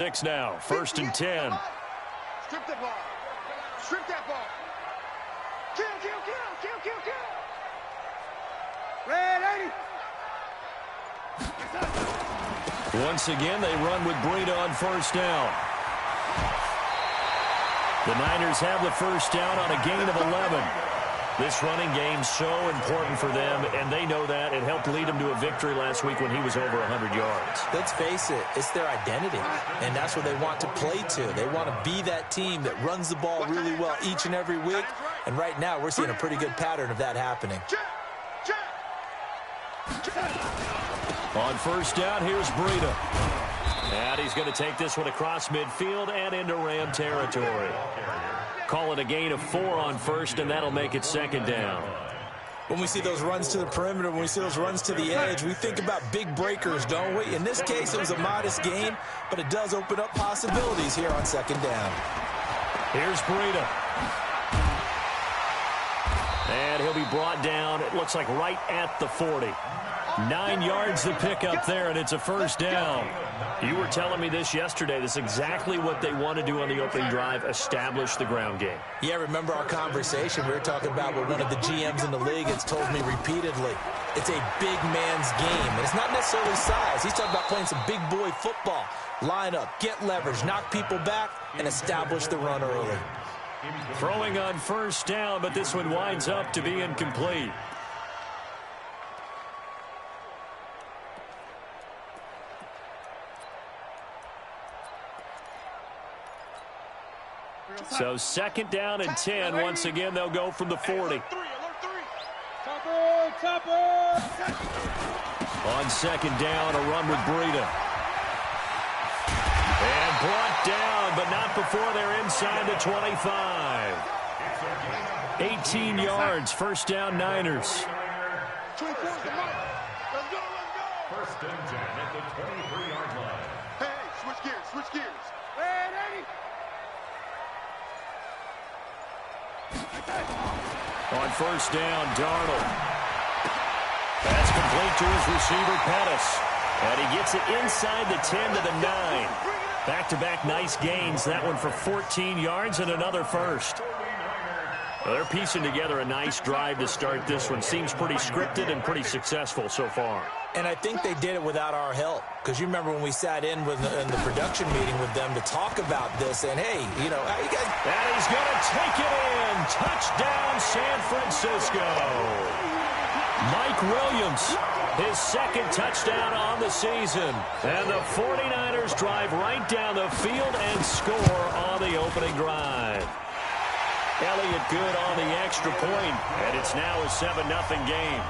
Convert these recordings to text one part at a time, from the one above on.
6 now, 1st and 10. Strip the ball. Strip that ball. Kill, kill, kill, kill, kill, kill. Red 80. Once again, they run with Breida on 1st down. The Niners have the 1st down on a gain of 11. This running game's so important for them, and they know that. It helped lead them to a victory last week when he was over 100 yards. Let's face it, it's their identity, and that's what they want to play to. They want to be that team that runs the ball really well each and every week, and right now we're seeing a pretty good pattern of that happening. On 1st down, here's Breida. And he's going to take this one across midfield and into Ram territory. Call it a gain of 4 on 1st, and that'll make it 2nd down. When we see those runs to the perimeter, when we see those runs to the edge, we think about big breakers, don't we? In this case, it was a modest gain, but it does open up possibilities here on 2nd down. Here's Breida. And he'll be brought down, it looks like right at the 40. 9 yards to pick up there, and it's a 1st down. You were telling me this yesterday. This is exactly what they want to do on the opening drive, establish the ground game. Yeah, remember our conversation. We were talking about what one of the GMs in the league has told me repeatedly. It's a big man's game, and it's not necessarily size. He's talking about playing some big boy football. Line up, get leverage, knock people back, and establish the run early. Throwing on 1st down, but this one winds up to be incomplete. So 2nd down and 10. Once again, they'll go from the 40. On 2nd down, a run with Breida. And brought down, but not before they're inside the 25. 18 yards, 1st down Niners. 24, let's go, let's go. 1st and 10 at the 23-yard line. Hey, switch gears, switch gears. Red 80. On 1st down, Darnold. Pass complete to his receiver, Pettis. And he gets it inside the 10 to the 9. Back-to-back nice gains. That one for 14 yards and another 1st. Well, they're piecing together a nice drive to start this one. Seems pretty scripted and pretty successful so far. And I think they did it without our help. Because you remember when we sat in the production meeting with them to talk about this. And, hey, you know, how you guys... And he's going to take it in. Touchdown, San Francisco. Mike Williams, his 2nd touchdown on the season. And the 49ers drive right down the field and score on the opening drive. Elliott good on the extra point, and it's now a 7-0 game.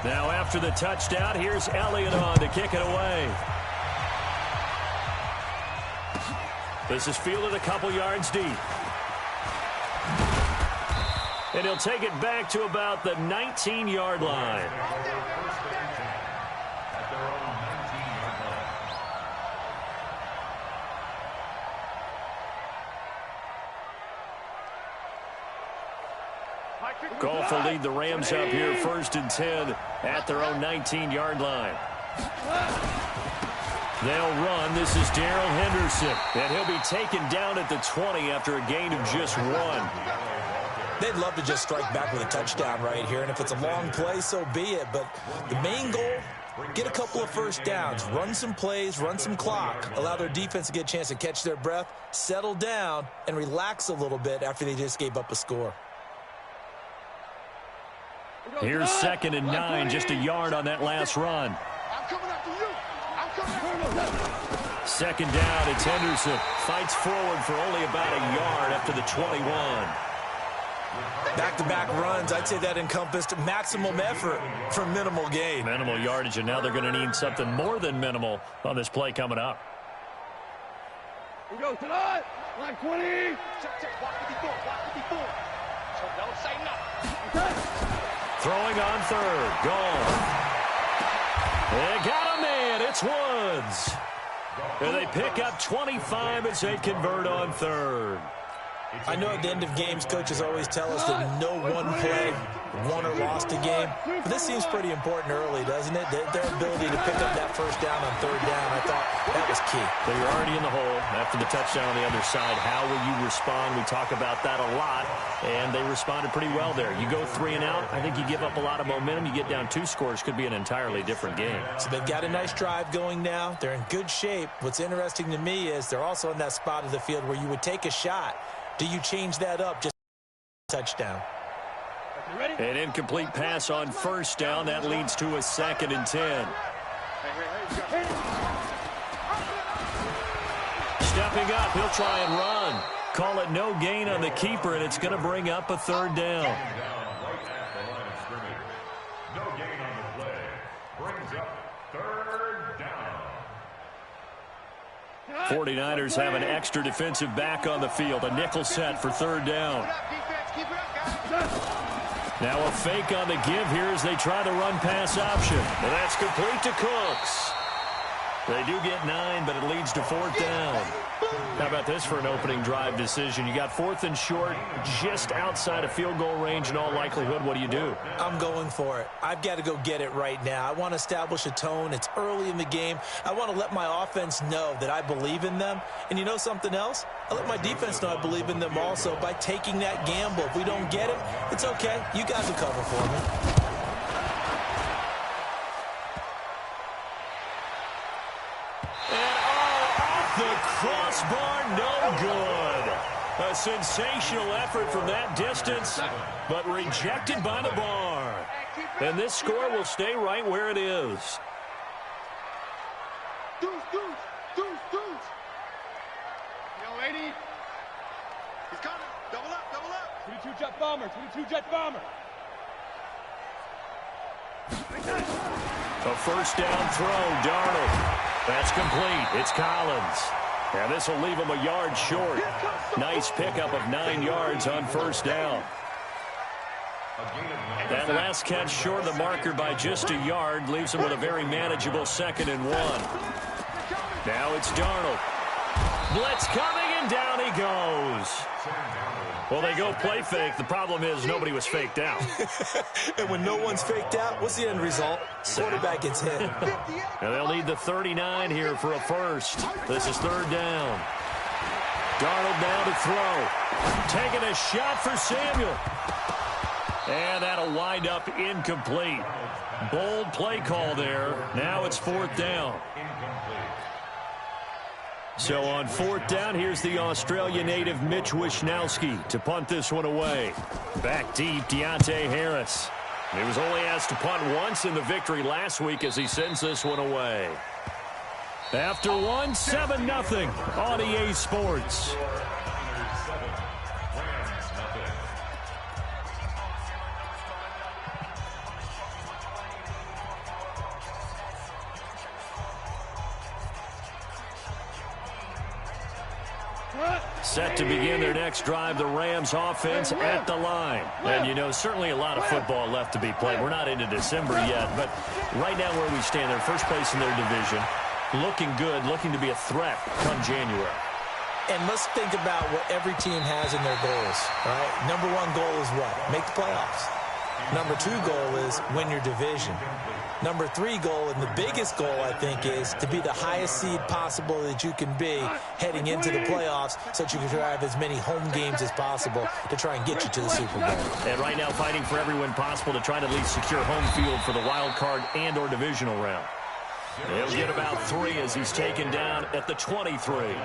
Now after the touchdown, here's Elliott on to kick it away. This is fielded a couple yards deep. And he'll take it back to about the 19-yard line. Goff will lead the Rams up here 1st and 10 at their own 19-yard line. They'll run. This is Darrell Henderson. And he'll be taken down at the 20 after a gain of just 1. They'd love to just strike back with a touchdown right here, and if it's a long play, so be it. But the main goal, get a couple of 1st downs, run some plays, run some clock, allow their defense to get a chance to catch their breath, settle down, and relax a little bit after they just gave up a score. Here's 2nd and 9, just a yard on that last run. I'm coming after you. I'm coming after you. 2nd down, it's Henderson. Fights forward for only about a yard after the 21. Back-to-back runs, I'd say that encompassed maximum effort for minimal gain. Minimal yardage, and now they're going to need something more than minimal on this play coming up. We go tonight. Line 20. Check. Walk to the floor. So don't say nothing. Throwing on 3rd. Gone. They got a man. It's Woods. And they pick up 25 as they convert on 3rd. I know at the end of games, coaches always tell us that no one play won or lost a game. But this seems pretty important early, doesn't it? Their ability to pick up that first down on third down, I thought that was key. So you're already in the hole after the touchdown on the other side. How will you respond? We talk about that a lot, and they responded pretty well there. You go 3 and out, I think you give up a lot of momentum. You get down 2 scores, could be an entirely different game. So they've got a nice drive going now. They're in good shape. What's interesting to me is they're also in that spot of the field where you would take a shot. Do you change that up just touchdown? An incomplete pass on first down. That leads to a 2nd and 10. Stepping up, he'll try and run. Call it no gain on the keeper, and it's going to bring up a 3rd down. Right at the line of scrimmage. No gain on the play. Brings up 3rd down. 49ers have an extra defensive back on the field. A nickel set for 3rd down. Now a fake on the give here as they try the run-pass option. And that's complete to Cooks. They do get 9, but it leads to 4th down. How about this for an opening drive decision? You got 4th and short, just outside of field goal range in all likelihood. What do? I'm going for it. I've got to go get it right now. I want to establish a tone. It's early in the game. I want to let my offense know that I believe in them. And you know something else? I let my defense know I believe in them also by taking that gamble. If we don't get it, it's okay. You guys will cover for me. The crossbar, no good. A sensational effort from that distance, but rejected by the bar. And this score will stay right where it is. Deuce. Yo, lady. He's coming. Double up. 22 jet bomber. A first down throw, Darnold. That's complete. It's Collins. And this will leave him a yard short. Nice pickup of 9 yards on first down. That last catch short of the marker by just a yard leaves him with a very manageable 2nd and 1. Now it's Darnold. Blitz coming, and down he goes. Well, they go play fake. The problem is nobody was faked out. And when no one's faked out, what's the end result? Quarterback gets hit. And they'll need the 39 here for a first. This is 3rd down. Darnold down to throw. Taking a shot for Samuel. And that'll wind up incomplete. Bold play call there. Now it's 4th down. So on 4th down, here's the Australia native Mitch Wishnowsky to punt this one away. Back deep, Deontay Harris. He was only asked to punt once in the victory last week as he sends this one away. After 7-0 on EA Sports. Set to begin their next drive, the Rams offense at the line. And, you know, certainly a lot of football left to be played. We're not into December yet, but right now where we stand, they're first place in their division. Looking good, looking to be a threat come January. And let's think about what every team has in their goals, all right? Number 1 goal is what? Make the playoffs. Number 2 goal is win your division. Number 3 goal, and the biggest goal, I think, is to be the highest seed possible that you can be heading into the playoffs so that you can drive as many home games as possible to try and get you to the Super Bowl. And right now fighting for every win possible to try to at least secure home field for the wild card and or divisional round. He'll get about 3 as he's taken down at the 23.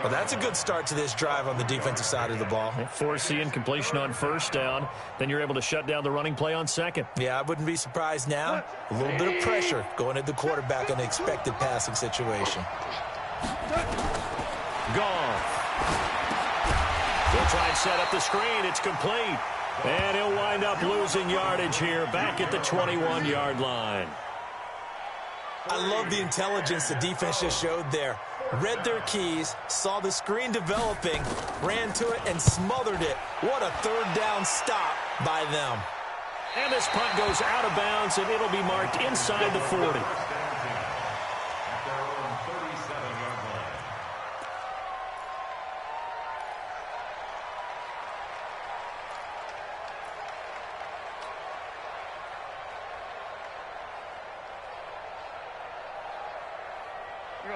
Well, that's a good start to this drive on the defensive side of the ball. Forcing incompletion on first down. Then you're able to shut down the running play on 2nd. Yeah, I wouldn't be surprised now. A little bit of pressure going at the quarterback in an expected passing situation. Gone. They'll try and set up the screen. It's complete. And he'll wind up losing yardage here back at the 21-yard line. I love the intelligence the defense just showed there. Read their keys, saw the screen developing, ran to it, and smothered it. What a 3rd down stop by them. And this punt goes out of bounds, and it'll be marked inside the 40.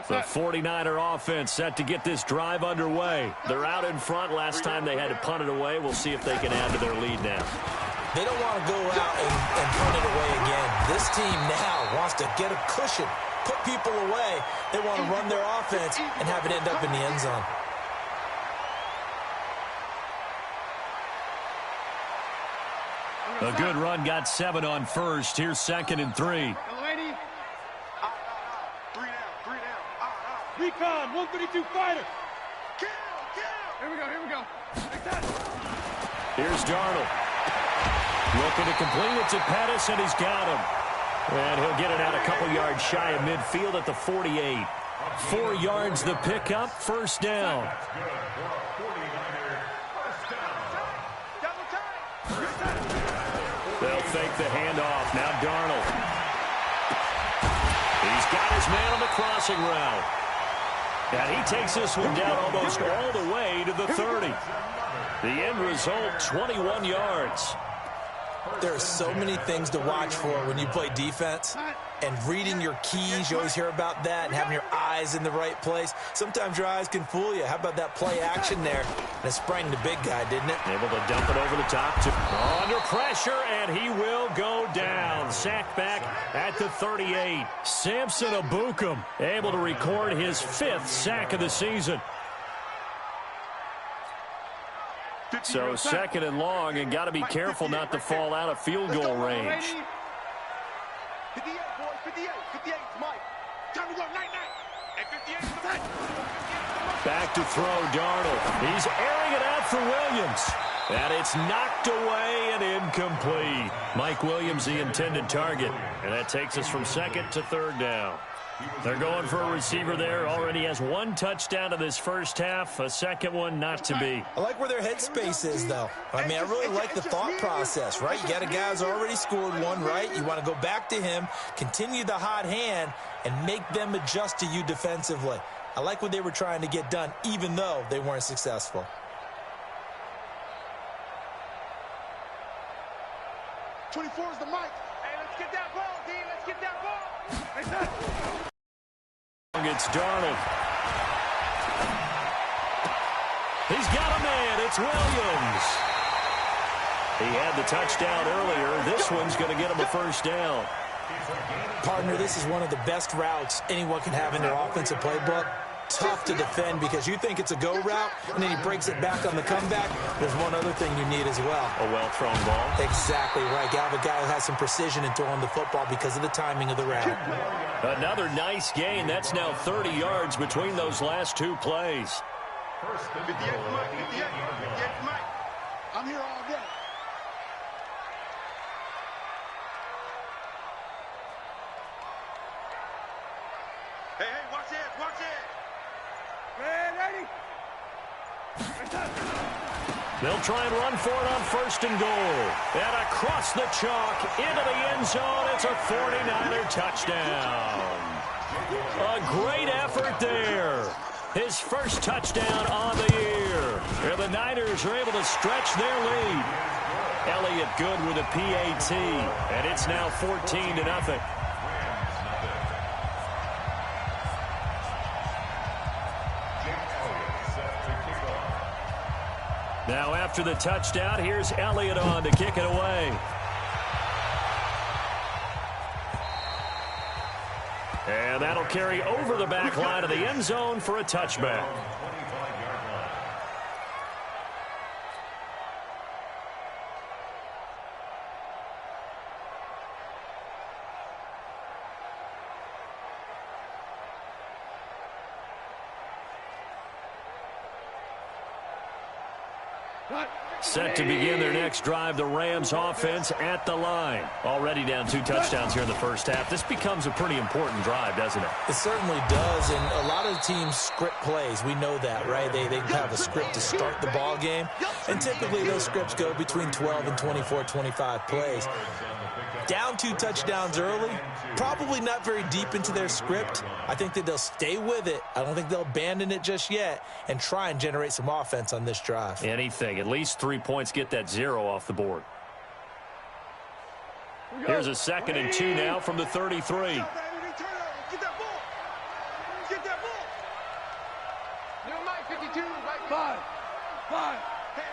The 49er offense set to get this drive underway. They're out in front. Last time they had to punt it away. We'll see if they can add to their lead now. They don't want to go out and punt it away again. This team now wants to get a cushion, put people away. They want to run their offense and have it end up in the end zone. A good run got 7 on first. Here's 2nd and 3. Recon, 132 fighter. Kill. Here we go. Here's Darnold. Looking to complete it to Pettis, and he's got him. And he'll get it out a couple yards shy of midfield at the 48. 4 yards the pickup, first down. They'll fake the handoff. Now Darnold. He's got his man on the crossing route. And he takes this one down almost all the way to the 30. The end result, 21 yards. There are so many things to watch for when you play defense. And reading your keys, you always hear about that, and having your eyes in the right place. Sometimes your eyes can fool you. How about that play action there? And it sprang the big guy, didn't it? Able to dump it over the top. Under pressure, and he will go down. Sacked back at the 38. Samson Abukum able to record his 5th sack of the season. So 2nd and long, and got to be careful not to fall out of field goal range. 58, boys, 58. 58, Mike. Time to go, night. And 58 is the night. Back to throw, Darnold. He's airing it out for Williams. And it's knocked away and incomplete. Mike Williams, the intended target. And that takes us from 2nd to 3rd down. They're going for a receiver there. Already has 1 touchdown in this first half. A 2nd one not to be. I like where their headspace is, though. I mean, I really like the thought process, right? You got a guy who's already scored 1, right? You want to go back to him, continue the hot hand, and make them adjust to you defensively. I like what they were trying to get done, even though they weren't successful. Is the mic. Hey, let's get that ball, D. Let's get that ball. It's Darnold. He's got a man. It's Williams. He had the touchdown earlier. This one's going to get him a first down. Partner, this is one of the best routes anyone can have in their offensive playbook. Tough to defend because you think it's a go route, and then he breaks it back on the comeback. There's one other thing you need as well. A well-thrown ball. Exactly right. You have a guy who has some precision in throwing the football because of the timing of the route. Another nice gain. That's now 30 yards between those last 2 plays. 58, Mike. 58, Mike. I'm here all day. Hey, watch it. Ready? They'll try and run for it on 1st and goal. And across the chalk into the end zone. It's a 49er touchdown. A great effort there. His first touchdown on the year. And the Niners are able to stretch their lead. Elliott good with a PAT. And it's now 14-0. Now after the touchdown, here's Elliott on to kick it away. And that'll carry over the back line of the end zone for a touchback. Set to begin their next drive, the Rams offense at the line. Already down 2 touchdowns here in the first half. This becomes a pretty important drive, doesn't it? It certainly does, and a lot of teams script plays. We know that, right? They have a script to start the ball game, and typically those scripts go between 12 and 24, 25 plays. Down 2 touchdowns early, probably not very deep into their script. I think that they'll stay with it. I don't think they'll abandon it just yet and try and generate some offense on this drive. Anything. At least 3 points, get that 0 off the board. Here's a 2nd and 2 now from the 33. Get that ball. Five. Hey.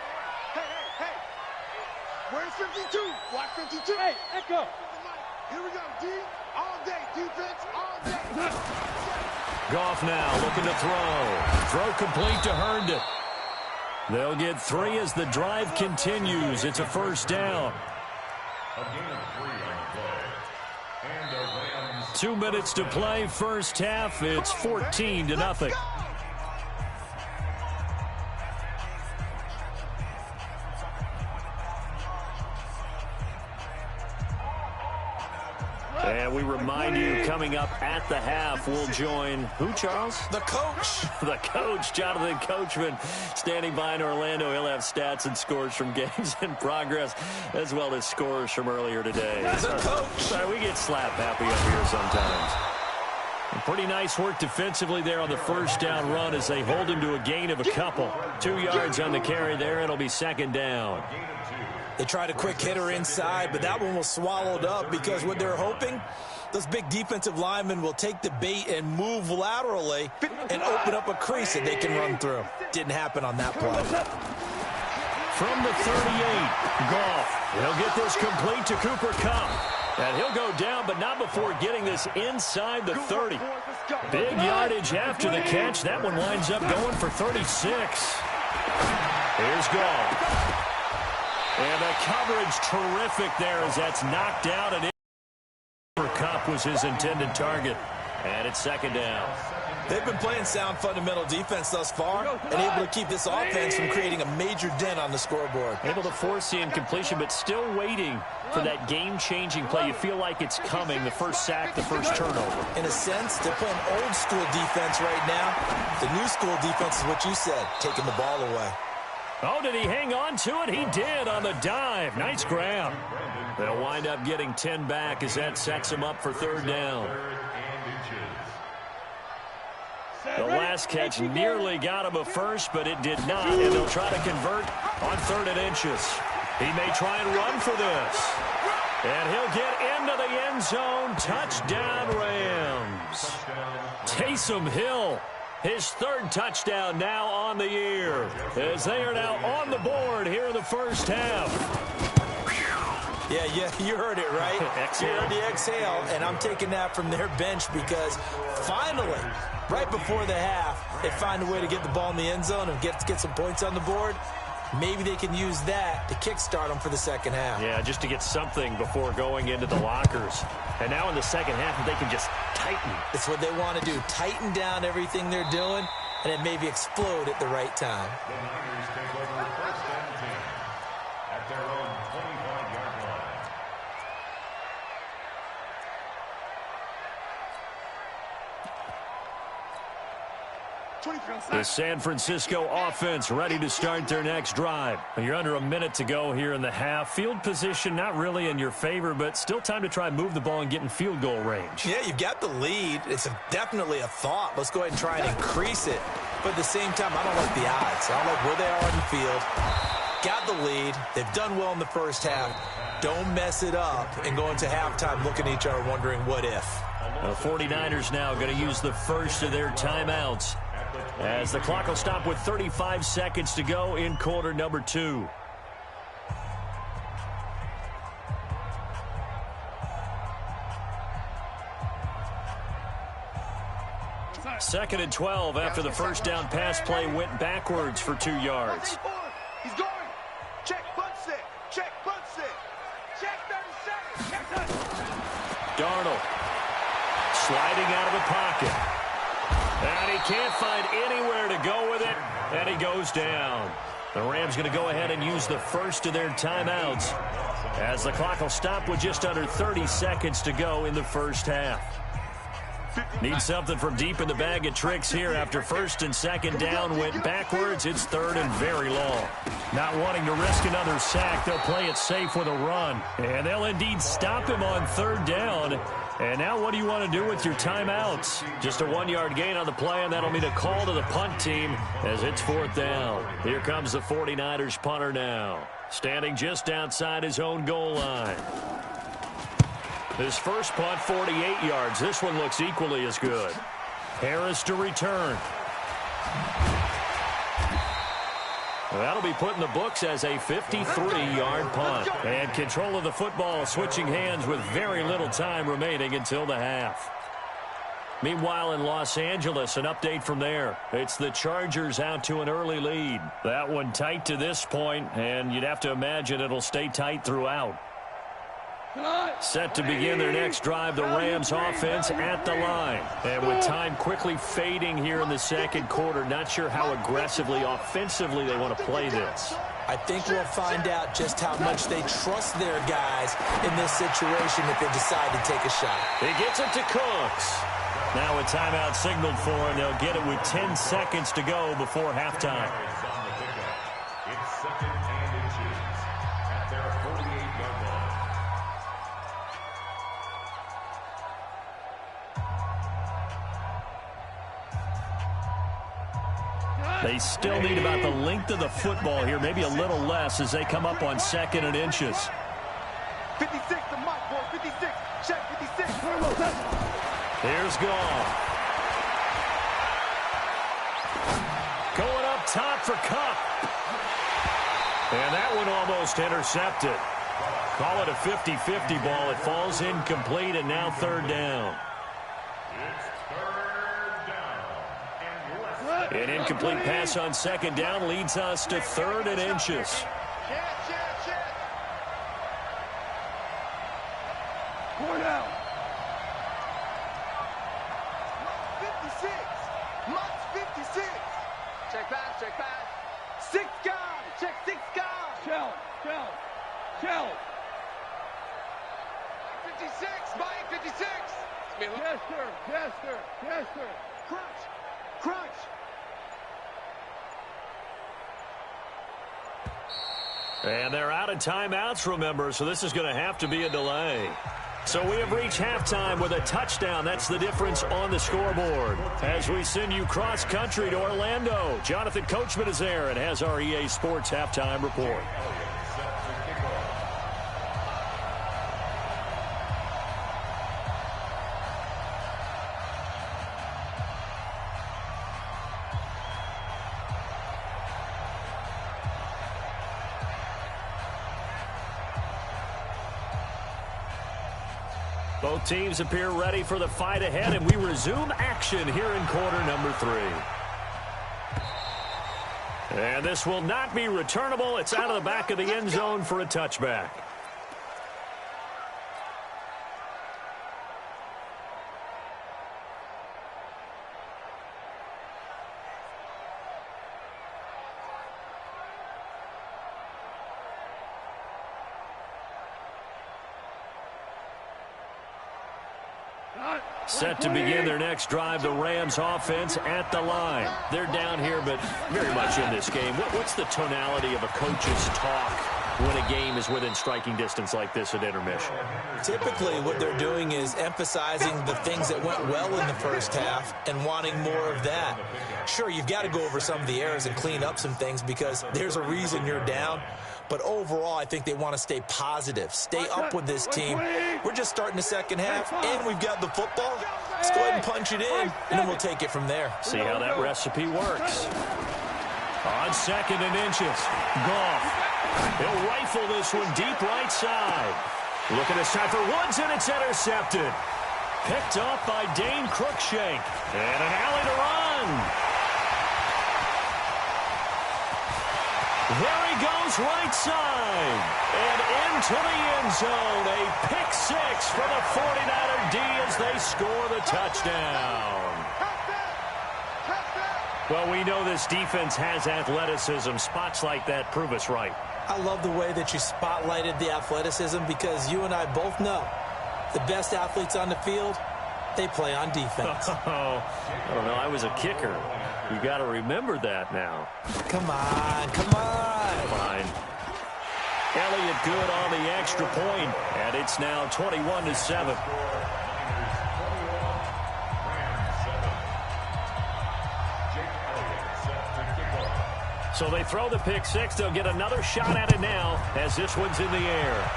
Where's 52? Watch 52. Hey, Echo. Here we go, D. All day. Defense all day. Goff now looking to throw. Throw complete to Herndon. They'll get 3 as the drive continues. It's a first down. A gain of 3 on the play. And the Rams. 2 minutes to play, first half. It's 14-0. And we remind you, coming up at the half, we'll join who, Charles? The coach. The coach, Jonathan Coachman, standing by in Orlando. He'll have stats and scores from games in progress, as well as scores from earlier today. The coach. Sorry, we get slap happy up here sometimes. And pretty nice work defensively there on the first down run as they hold him to a gain of a couple. 2 yards on the carry there. It'll be second down. They tried a quick hitter inside, but that one was swallowed up because what they're hoping, those big defensive linemen will take the bait and move laterally and open up a crease that they can run through. Didn't happen on that play. From the 38, Goff. He'll get this complete to Cooper Kupp. And he'll go down, but not before getting this inside the 30. Big yardage after the catch. That one winds up going for 36. Here's Goff. And the coverage terrific there as that's knocked out. And Cooper Kupp was his intended target. And it's second down. They've been playing sound fundamental defense thus far and able to keep this offense from creating a major dent on the scoreboard. Able to force the incompletion, but still waiting for that game-changing play. You feel like it's coming, the first sack, the first turnover. In a sense, they're playing old-school defense right now. The new school defense is what you said, taking the ball away. Oh, did he hang on to it? He did on the dive. Nice grab. They'll wind up getting 10 back as that sets him up for third down. The last catch nearly got him a first, but it did not. And they'll try to convert on 3rd and inches. He may try and run for this. And he'll get into the end zone. Touchdown, Rams. Taysom Hill. His 3rd touchdown now on the year as they are now on the board here in the first half. Yeah, you heard it, right? Exhale. You heard the exhale, and I'm taking that from their bench because finally, right before the half, they find a way to get the ball in the end zone and get some points on the board. Maybe they can use that to kickstart them for the second half. Yeah, just to get something before going into the lockers. And now in the second half, they can just tighten. It's what they want to do, tighten down everything they're doing, and then maybe explode at the right time. The Niners take over 1st and 10 at their own 25-yard line. The San Francisco offense ready to start their next drive. You're under a minute to go here in the half. Field position not really in your favor, but still time to try and move the ball and get in field goal range. Yeah, you've got the lead. It's definitely a thought. Let's go ahead and try and increase it. But at the same time, I don't like the odds. I don't like where they are on the field. Got the lead. They've done well in the first half. Don't mess it up and go into halftime looking at each other wondering what if. The 49ers now going to use the first of their timeouts as the clock will stop with 35 seconds to go in quarter number 2. Second and 12 after the first down pass play went backwards for 2 yards. He's going. Check, punch it. Check, punch it. Check 37. Check 30. Darnold sliding out of the pocket. And he can't find anywhere to go with it, and he goes down. The Rams going to go ahead and use the first of their timeouts as the clock will stop with just under 30 seconds to go in the first half. Need something from deep in the bag of tricks here after first and second down went backwards. It's 3rd and very long. Not wanting to risk another sack, they'll play it safe with a run. And they'll indeed stop him on 3rd down. And now what do you want to do with your timeouts? Just a 1-yard gain on the play, and that'll mean a call to the punt team as it's 4th down. Here comes the 49ers punter now, standing just outside his own goal line. His first punt, 48 yards. This one looks equally as good. Harris to return. That'll be put in the books as a 53-yard punt. And control of the football switching hands with very little time remaining until the half. Meanwhile, in Los Angeles, an update from there. It's the Chargers out to an early lead. That one tight to this point, and you'd have to imagine it'll stay tight throughout. Set to begin their next drive, the Rams offense at the line. And with time quickly fading here in the second quarter, not sure how aggressively, offensively they want to play this. I think we'll find out just how much they trust their guys in this situation if they decide to take a shot. He gets it to Cooks. Now a timeout signaled for, and they'll get it with 10 seconds to go before halftime. It's second and inches at their 48-yard line. They still need about the length of the football here, maybe a little less as they come up on second and inches. 56 to Mike, boy. 56. Check 56. Here's Goff. Going up top for Cup. And that one almost intercepted. Call it a 50-50 ball. It falls incomplete, and now third down. An incomplete pass on second down leads us to third and inches. Four down. 56. Mike's 56. Check pass, check pass. 6 guys. Check 6 guys. Shell. 56. Mike 56. Yes, sir. Crunch. And they're out of timeouts, remember, so this is going to have to be a delay. So we have reached halftime with a touchdown. That's the difference on the scoreboard. As we send you cross-country to Orlando, Jonathan Coachman is there and has our EA Sports halftime report. Both teams appear ready for the fight ahead, and we resume action here in quarter number 3. And this will not be returnable. It's out of the back of the end zone for a touchback. Set to begin their next drive, the Rams offense at the line. They're down here, but very much in this game. What's the tonality of a coach's talk when a game is within striking distance like this at intermission? Typically, what they're doing is emphasizing the things that went well in the first half and wanting more of that. Sure, you've got to go over some of the errors and clean up some things because there's a reason you're down. But overall, I think they want to stay positive, stay up with this team. We're just starting the second half, and we've got the football. Let's go ahead and punch it in, and then we'll take it from there. See how that recipe works. On second and inches, Goff. He'll rifle this one deep right side. Looking this time for Woods, and it's intercepted. Picked off by Dane Cruikshank. And an alley to run. There he goes right side. And into the end zone. A pick six for the 49er D as they score the touchdown. Well, we know this defense has athleticism. Spots like that prove us right. I love the way that you spotlighted the athleticism because you and I both know the best athletes on the field, they play on defense. I don't know. I was a kicker. You got to remember that now. Come on. Fine. Elliott good on the extra point, and it's now 21-7. So they throw the pick six. They'll get another shot at it now as this one's in the air.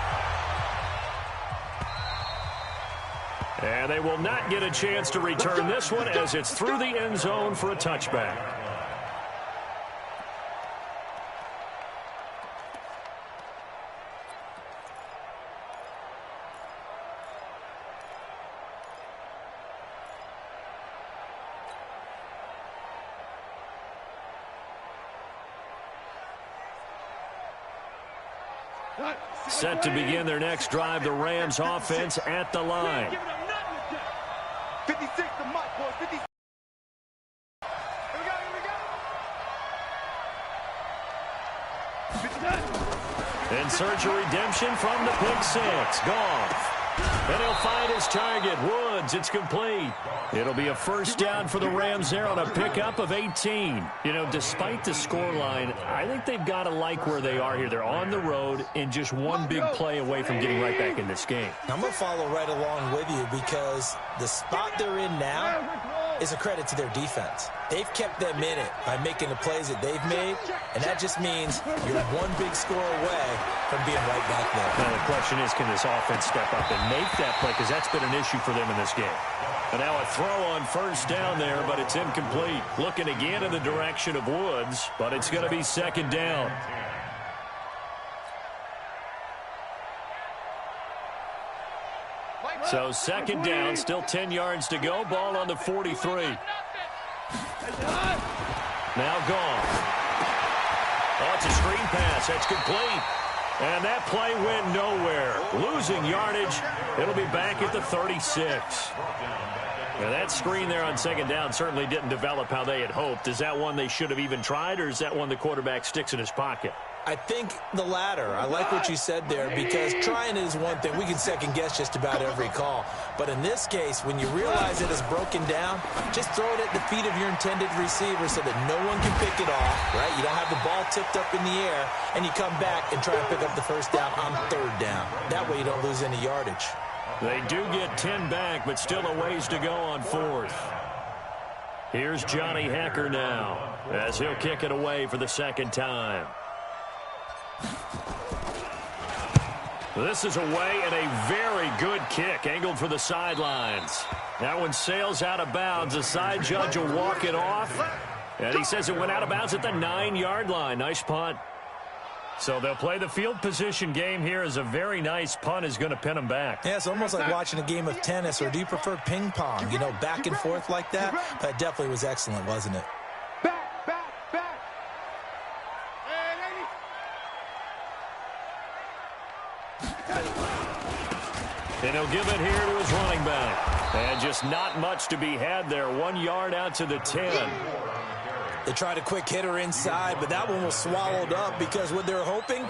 And they will not get a chance to return this one as it's through the end zone for a touchback. Set to begin their next drive, the Rams offense at the line. 56 to Mike, boys. 56. In search of redemption from the pick six. Goff. And he'll find his target. Woods, it's complete. It'll be a first down for the Rams there on a pickup of 18. You know, despite the scoreline, I think they've got to like where they are here. They're on the road and just one big play away from getting right back in this game. I'm going to follow right along with you because the spot they're in now is a credit to their defense. They've kept them in it by making the plays that they've made, and that just means you're one big score away from being right back there. Now the question is, can this offense step up and make that play, because that's been an issue for them in this game. And now a throw on first down there, but it's incomplete. Looking again in the direction of Woods, but it's going to be second down. So second down, still 10 yards to go. Ball on the 43. Now gone. Oh, it's a screen pass. That's complete. And that play went nowhere. Losing yardage. It'll be back at the 36. Now that screen there on second down certainly didn't develop how they had hoped. Is that one they should have even tried, or is that one the quarterback sticks in his pocket? I think the latter. I like what you said there, because trying is one thing. We can second guess just about every call. But in this case, when you realize it is broken down, just throw it at the feet of your intended receiver so that no one can pick it off, right? You don't have the ball tipped up in the air, and you come back and try to pick up the first down on third down. That way you don't lose any yardage. They do get 10 back, but still a ways to go on fourth. Here's Johnny Hacker now as he'll kick it away for the second time. This is away and a very good kick, angled for the sidelines. That one sails out of bounds. The side judge will walk it off, and he says it went out of bounds at the 9-yard line. Nice punt. So they'll play the field position game here, as a very nice punt is going to pin them back. Yeah, it's almost like watching a game of tennis, or do you prefer ping pong? You know, back and forth like that? That definitely was excellent, wasn't it? And he'll give it here to his running back. And just not much to be had there. 1 yard out to the 10. They tried a quick hitter inside, but that one was swallowed up, because what they're hoping,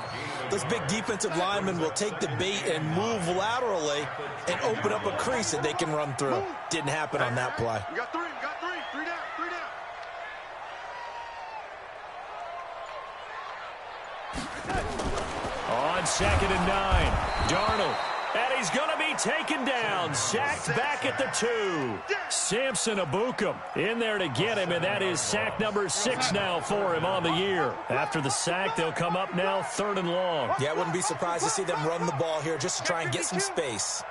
those big defensive linemen will take the bait and move laterally and open up a crease that they can run through. Didn't happen on that play. We got three down. On 2nd and 9, Darnold. And he's going to be taken down, sacked back at the 2. Samson Abukum in there to get him, and that is sack number 6 now for him on the year. After the sack, they'll come up now 3rd and long. Yeah, I wouldn't be surprised to see them run the ball here just to try and get some space.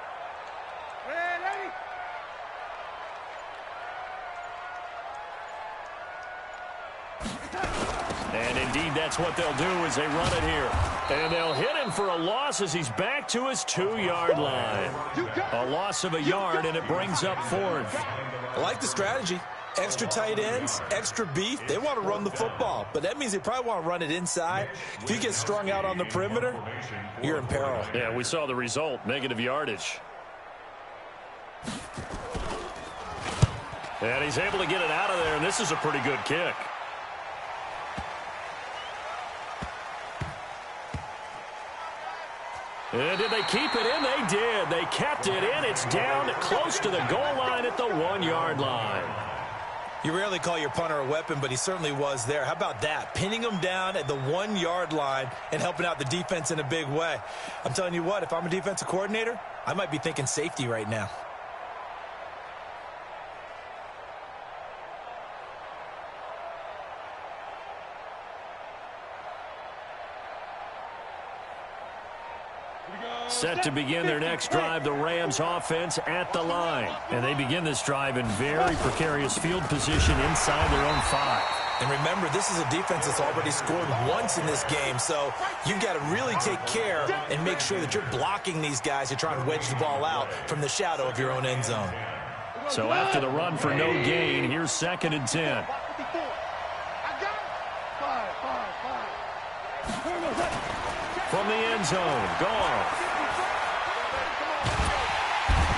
And indeed, that's what they'll do as they run it here. And they'll hit him for a loss as he's back to his 2-yard line. A loss of a yard, and it brings up 4th. I like the strategy. Extra tight ends, extra beef. They want to run the football, but that means they probably want to run it inside. If you get strung out on the perimeter, you're in peril. Yeah, we saw the result, negative yardage. And he's able to get it out of there, and this is a pretty good kick. And did they keep it in? They did. They kept it in. It's down close to the goal line at the 1-yard line. You rarely call your punter a weapon, but he certainly was there. How about that? Pinning him down at the 1-yard line and helping out the defense in a big way. I'm telling you what, if I'm a defensive coordinator, I might be thinking safety right now. Set to begin their next drive, the Rams offense at the line. And they begin this drive in very precarious field position inside their own 5. And remember, this is a defense that's already scored once in this game, so you've got to really take care and make sure that you're blocking these guys to try and wedge the ball out from the shadow of your own end zone. So after the run for no gain, here's 2nd and 10. from the end zone. Goff.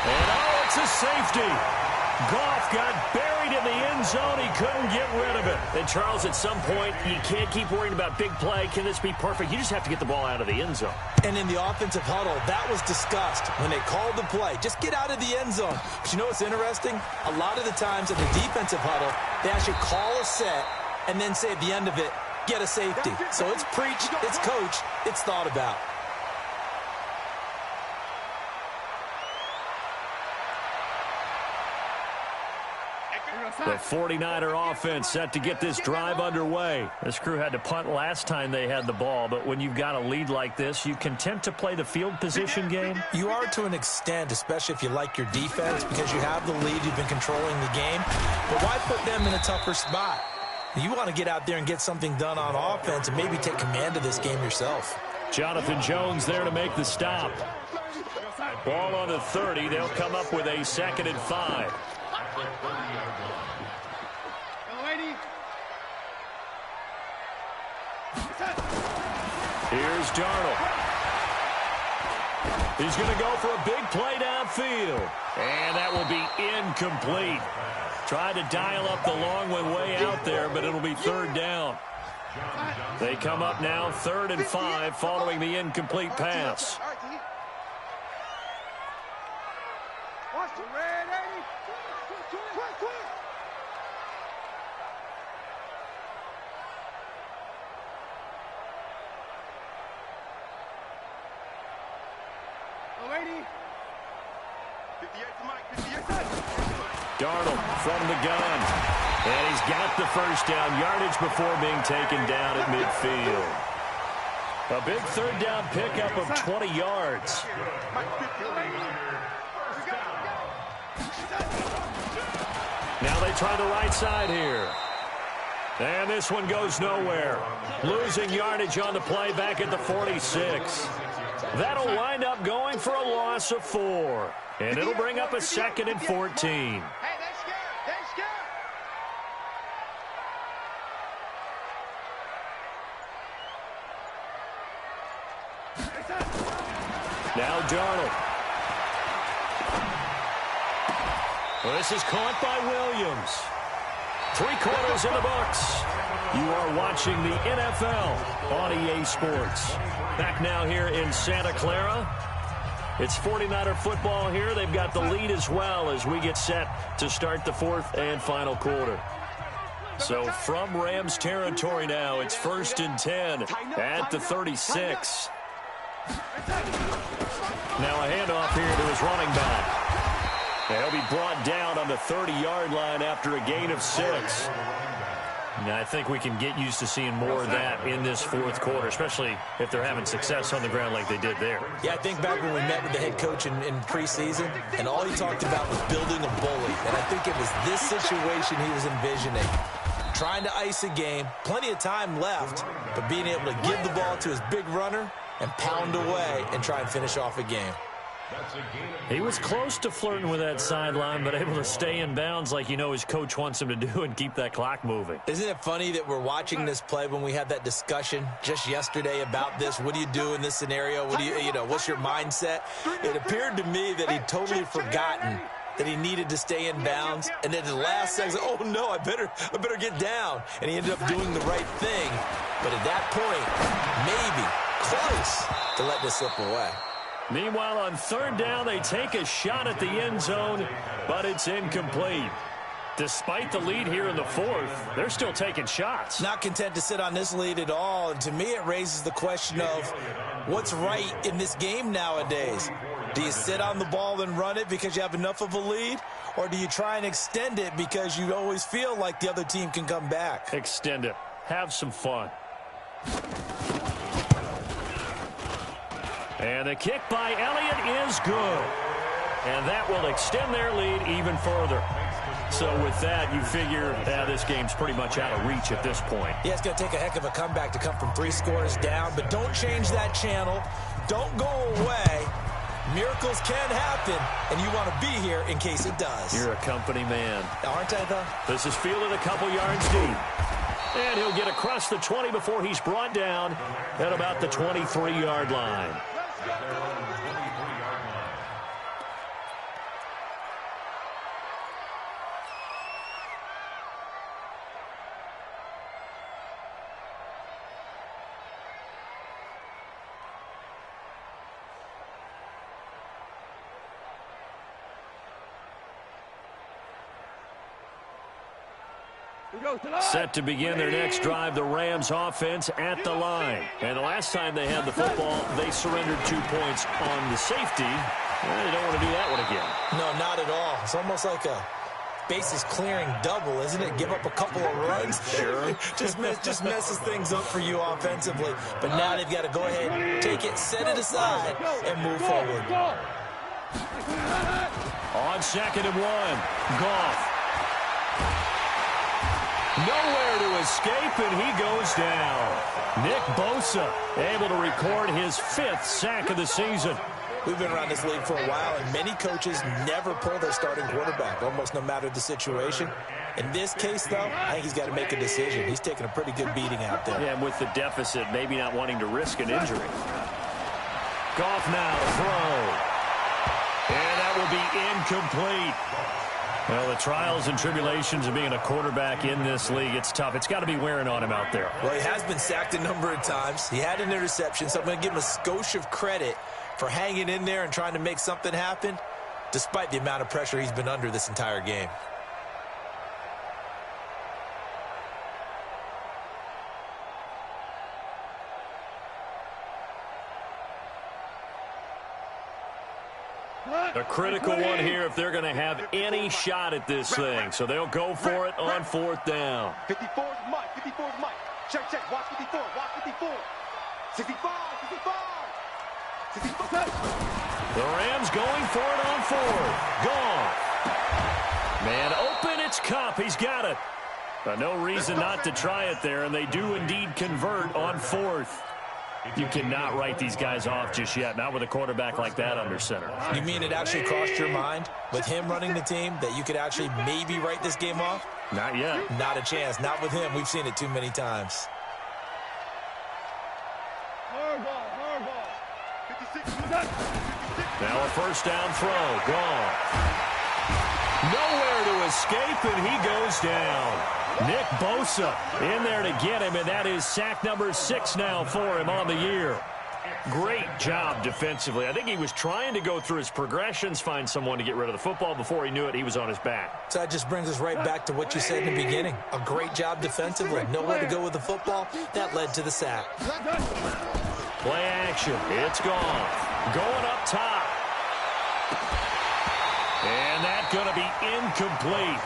And oh, it's a safety. Goff got buried in the end zone. He couldn't get rid of it. And, Charles, at some point, you can't keep worrying about big play. Can this be perfect? You just have to get the ball out of the end zone. And in the offensive huddle, that was discussed when they called the play. Just get out of the end zone. But you know what's interesting? A lot of the times in the defensive huddle, they actually call a set and then say at the end of it, get a safety. So it's preached, it's coached, it's thought about. The 49er offense set to get this drive underway. This crew had to punt last time they had the ball, but when you've got a lead like this, you content to play the field position game? You are to an extent, especially if you like your defense, because you have the lead, you've been controlling the game. But why put them in a tougher spot? You want to get out there and get something done on offense and maybe take command of this game yourself. Jonathan Jones there to make the stop. Ball on the 30. They'll come up with a 2nd and 5. Here's Darnold. He's going to go for a big play downfield. And that will be incomplete. Tried to dial up the long one way out there, but it'll be 3rd down. They come up now 3rd and 5 following the incomplete pass. Darnold from the gun. And he's got the 1st down yardage before being taken down at midfield. A big 3rd down pickup of 20 yards. Now they try the right side here. And this one goes nowhere. Losing yardage on the play back at the 46. That'll wind up going for a loss of 4. And it'll bring up a 2nd and 14. Now Darnold. Well, this is caught by Williams. 3 quarters in the books. You are watching the NFL on EA Sports. Back now here in Santa Clara. It's 49er football here. They've got the lead as well as we get set to start the 4th and final quarter. So from Rams territory now, it's 1st and 10 at the 36. Now a handoff here to his running back. He'll be brought down on the 30-yard line after a gain of 6. Now, I think we can get used to seeing more of that in this 4th quarter, especially if they're having success on the ground like they did there. Yeah, I think back when we met with the head coach in preseason, and all he talked about was building a bully. And I think it was this situation he was envisioning. Trying to ice a game, plenty of time left, but being able to give the ball to his big runner and pound away and try and finish off a game. He was close to flirting with that sideline, but able to stay in bounds like you know his coach wants him to do and keep that clock moving. Isn't it funny that we're watching this play when we had that discussion just yesterday about this? What do you do in this scenario? What do you know, what's your mindset? It appeared to me that he'd totally forgotten that he needed to stay in bounds, and then the last second, oh no, I better get down. And he ended up doing the right thing. But at that point, maybe close to let this slip away. Meanwhile, on 3rd down, they take a shot at the end zone, but it's incomplete. Despite the lead here in the 4th, they're still taking shots. Not content to sit on this lead at all. And to me, it raises the question of what's right in this game nowadays. Do you sit on the ball and run it because you have enough of a lead? Or do you try and extend it because you always feel like the other team can come back? Extend it. Have some fun. And the kick by Elliott is good. And that will extend their lead even further. So with that, you figure this game's pretty much out of reach at this point. Yeah, it's going to take a heck of a comeback to come from 3 scores down. But don't change that channel. Don't go away. Miracles can happen, and you want to be here in case it does. You're a company man. Aren't I, though? This is fielded a couple yards deep. And he'll get across the 20 before he's brought down at about the 23-yard line. Set to begin their next drive, the Rams offense at the line. And the last time they had the football, they surrendered 2 points on the safety. They don't want to do that one again. No, not at all. It's almost like a bases clearing double, isn't it? Give up a couple of runs. Sure. just messes things up for you offensively. But now they've got to go ahead, take it, set it aside, and move forward. On 2nd and 1, Goff. Nowhere to escape, and he goes down. Nick Bosa able to record his 5th sack of the season. We've been around this league for a while, and many coaches never pull their starting quarterback, almost no matter the situation. In this case, though, I think he's got to make a decision. He's taking a pretty good beating out there. Yeah, and with the deficit, maybe not wanting to risk an injury. Goff now to throw. And that will be incomplete. Well, the trials and tribulations of being a quarterback in this league, it's tough. It's got to be wearing on him out there. Well, he has been sacked a number of times. He had an interception, so I'm going to give him a skosh of credit for hanging in there and trying to make something happen, despite the amount of pressure he's been under this entire game. A critical one here if they're going to have any shot at this thing. So they'll go for it on 4th down. 54 is Mike. 54 is Mike. Check, check. Watch 54. Watch 54. 65. 65. 65. The Rams going for it on 4th. Gone. Man open, it's Cup. He's got it. No reason not to try it there, and they do indeed convert on 4th. You cannot write these guys off just yet, not with a quarterback like that under center. You mean it actually crossed your mind with him running the team that you could actually maybe write this game off? Not yet. Not a chance. Not with him. We've seen it too many times. Now a 1st down throw. Gone. Nowhere to escape, and he goes down. Nick Bosa in there to get him, and that is sack number 6 now for him on the year. Great job defensively. I think he was trying to go through his progressions, find someone to get rid of the football. Before he knew it, he was on his back. So that just brings us right back to what you said in the beginning. A great job defensively. Nowhere to go with the football. That led to the sack. Play action. It's gone. Going up top. And that's going to be incomplete.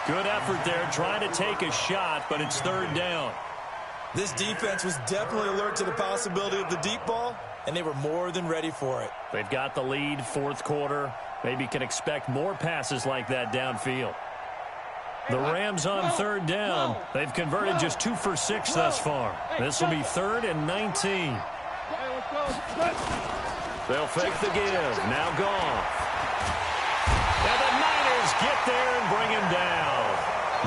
Good effort there, trying to take a shot, but it's 3rd down. This defense was definitely alert to the possibility of the deep ball, and they were more than ready for it. They've got the lead, 4th quarter. Maybe can expect more passes like that downfield. The Rams on 3rd down. They've converted just 2 for 6 thus far. This will be 3rd and 19. They'll fake the give. Now gone. And the Niners get there and bring him down.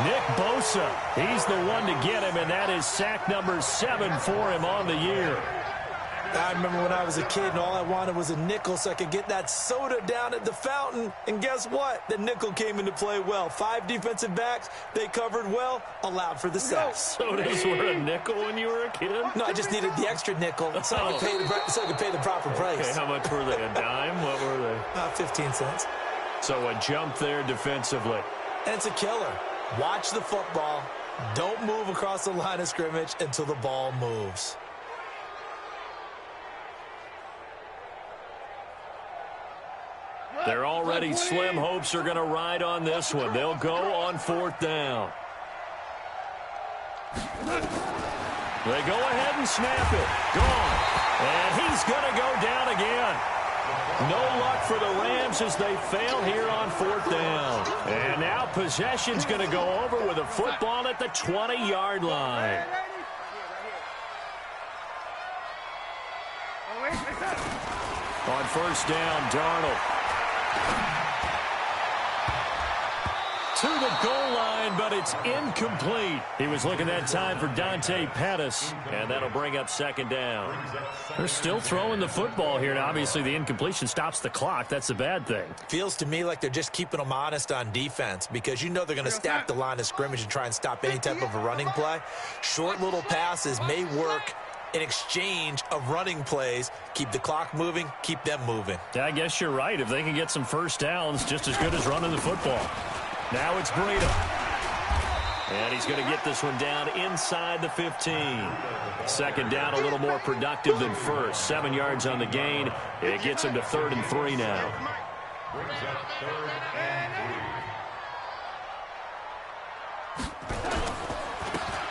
Nick Bosa, he's the one to get him, and that is sack number 7 for him on the year. I remember when I was a kid and all I wanted was a nickel so I could get that soda down at the fountain. And guess what? The nickel came into play well. 5 defensive backs, they covered well, allowed for the sacks. Sodas were a nickel when you were a kid? No, I just needed the extra nickel so I could pay the proper price. Okay, how much were they? A dime? What were they? 15 cents. So a jump there defensively. And it's a killer. Watch the football. Don't move across the line of scrimmage until the ball moves. They're already slim hopes are going to ride on this one. They'll go on 4th down. They go ahead and snap it. Gone. And he's going to go down again. No luck for the Rams as they fail here on 4th down. And now possession's going to go over with a football at the 20-yard line. On 1st down, Darnold. to the goal line, but it's incomplete. He was looking that time for Dante Pettis, and that'll bring up second down. They're still throwing the football here, and obviously the incompletion stops the clock. That's a bad thing. Feels to me like they're just keeping them honest on defense because you know they're going to stack the line of scrimmage and try and stop any type of a running play. Short little passes may work in exchange of running plays. Keep the clock moving, keep them moving. Yeah, I guess you're right. If they can get some first downs, just as good as running the football. Now it's Breida. And he's going to get this one down inside the 15. Second down, a little more productive than first. 7 yards on the gain. It gets him to 3rd and 3 now.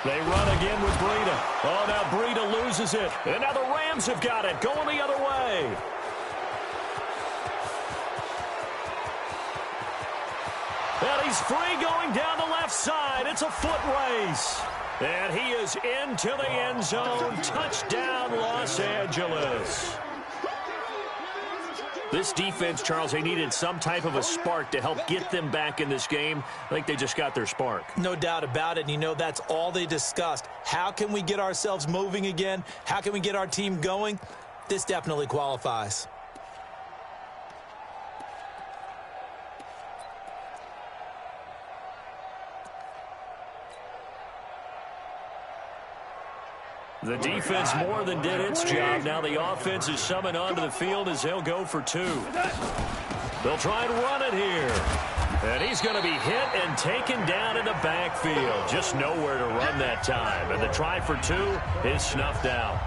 They run again with Breida. Oh, now Breida loses it. And now the Rams have got it, going the other way. And he's free going down the left side. It's a foot race. And he is into the end zone. Touchdown, Los Angeles. This defense, Charles, they needed some type of a spark to help get them back in this game. I think they just got their spark. No doubt about it. And you know, that's all they discussed. How can we get ourselves moving again? How can we get our team going? This definitely qualifies. The defense more than did its job. Now the offense is summoned onto the field as they'll go for 2. They'll try and run it here. And he's going to be hit and taken down in the backfield. Just nowhere to run that time. And the try for 2 is snuffed out.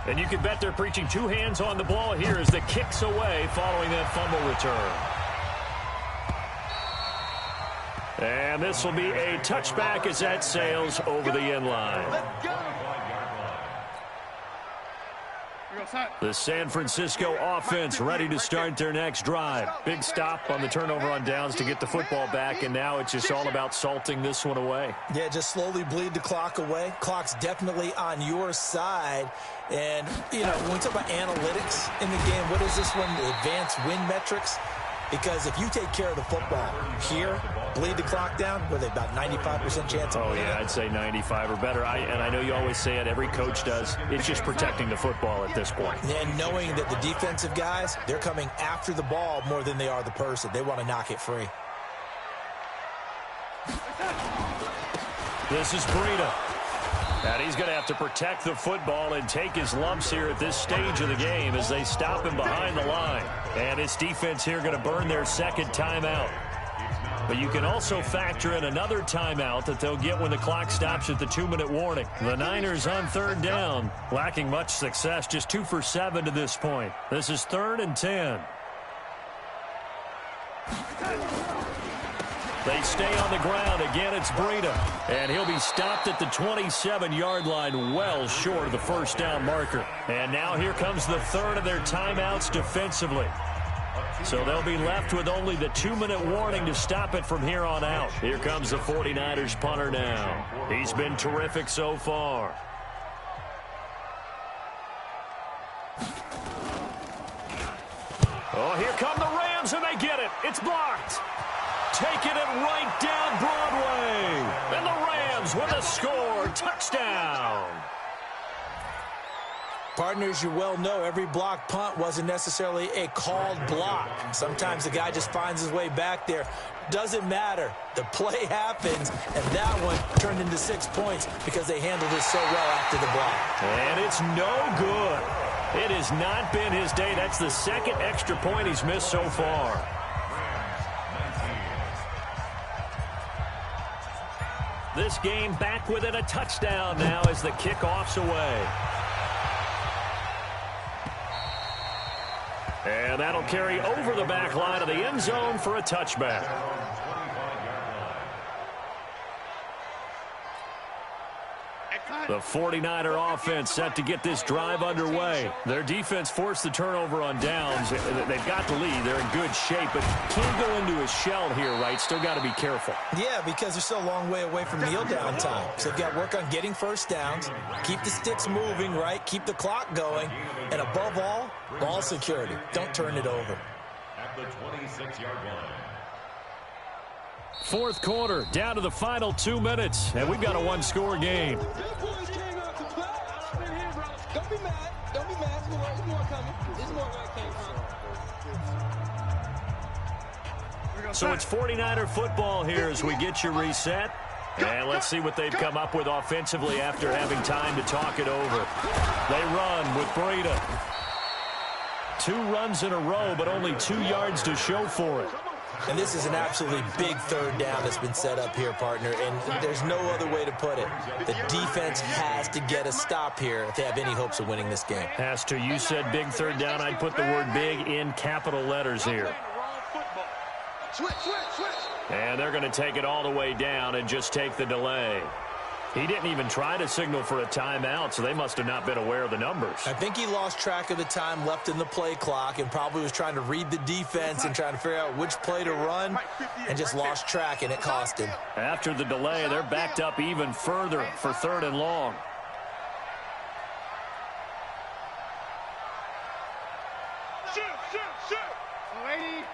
And you can bet they're preaching 2 hands on the ball here as the kick's away following that fumble return. And this will be a touchback as that sails over the end line. The San Francisco offense ready to start their next drive. Big stop on the turnover on downs to get the football back, and now it's just all about salting this one away. Yeah, just slowly bleed the clock away. Clock's definitely on your side. And, you know, when we talk about analytics in the game, what is this one? Advanced win metrics? Because if you take care of the football here, bleed the clock down, with about 95% chance of winning. Oh, yeah, I'd say 95 or better. And I know you always say it, every coach does. It's just protecting the football at this point. And knowing that the defensive guys, they're coming after the ball more than they are the person. They want to knock it free. This is Breida. And he's going to have to protect the football and take his lumps here at this stage of the game as they stop him behind the line. And his defense here going to burn their second timeout. But you can also factor in another timeout that they'll get when the clock stops at the 2-minute warning. The Niners on 3rd down, lacking much success, just 2 for 7 to this point. This is 3rd and 10. They stay on the ground. Again, it's Breida. And he'll be stopped at the 27-yard line, well short of the first down marker. And now here comes the 3rd of their timeouts defensively. So they'll be left with only the 2-minute warning to stop it from here on out. Here comes the 49ers punter now. He's been terrific so far. Oh, here come the Rams, and they get it. It's blocked. Taking it right down Broadway. And the Rams with a score. Touchdown. Partners, you well know every blocked punt wasn't necessarily a called block. Sometimes the guy just finds his way back there. Doesn't matter. The play happens, and that one turned into 6 points because they handled it so well after the block. And it's no good. It has not been his day. That's the second extra point he's missed so far. This game back within a touchdown now as the kickoff's away. And that'll carry over the back line of the end zone for a touchback. The 49er offense set to get this drive underway. Their defense forced the turnover on downs. They've got the lead. They're in good shape, but can't go into a shell here, right? Still got to be careful. Yeah, because they're still a long way away from kneel down time. So they've got to work on getting first downs, keep the sticks moving, right? Keep the clock going. And above all, ball security. Don't turn it over. At the 26-yard line. Fourth quarter, down to the final 2 minutes, and we've got a one-score game. Don't be mad. Don't be mad. There's more coming. There's more where it came from. So it's 49er football here as we get you reset. And let's see what they've come up with offensively after having time to talk it over. They run with Breida. 2 runs in a row, but only 2 yards to show for it. And this is an absolutely big third down that's been set up here, partner, and there's no other way to put it. The defense has to get a stop here if they have any hopes of winning this game. Has to. You said big third down. I'd put the word big in capital letters here. And they're going to take it all the way down and just take the delay. He didn't even try to signal for a timeout, so they must have not been aware of the numbers. I think he lost track of the time left in the play clock and probably was trying to read the defense and trying to figure out which play to run and just lost track, and it cost him. After the delay, they're backed up even further for 3rd and long. Shoot. 180.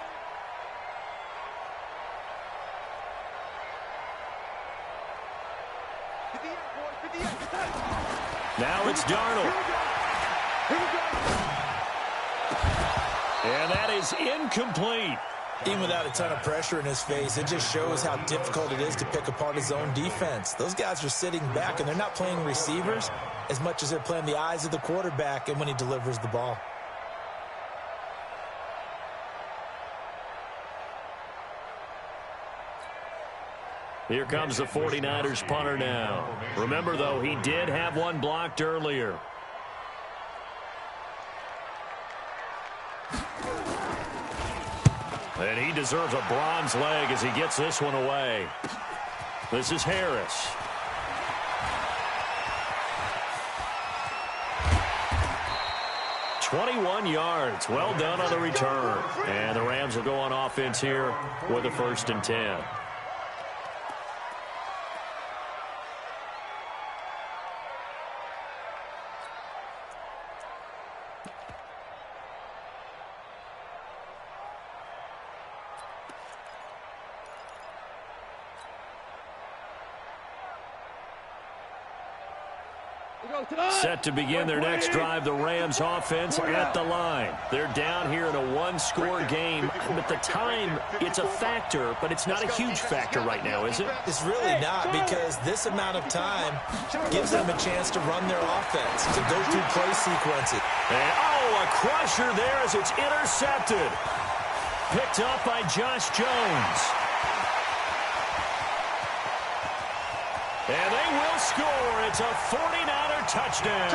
Now it's Darnold. And that is incomplete. Even without a ton of pressure in his face, it just shows how difficult it is to pick apart his own defense. Those guys are sitting back, and they're not playing receivers as much as they're playing the eyes of the quarterback and when he delivers the ball. Here comes the 49ers punter now. Remember, though, he did have one blocked earlier. And he deserves a bronze leg as he gets this one away. This is Harris. "21 yards. Well done on the return. And the Rams will go on offense here with a 1st and 10. Set to begin their next drive, the Rams offense at the line. They're down here in a one-score game. But the time, it's a factor, but it's not a huge factor right now, is it? It's really not, because this amount of time gives them a chance to run their offense, to go through play sequences. And, oh, a crusher there as it's intercepted. Picked up by Josh Jones. And they will score. It's a 49er touchdown.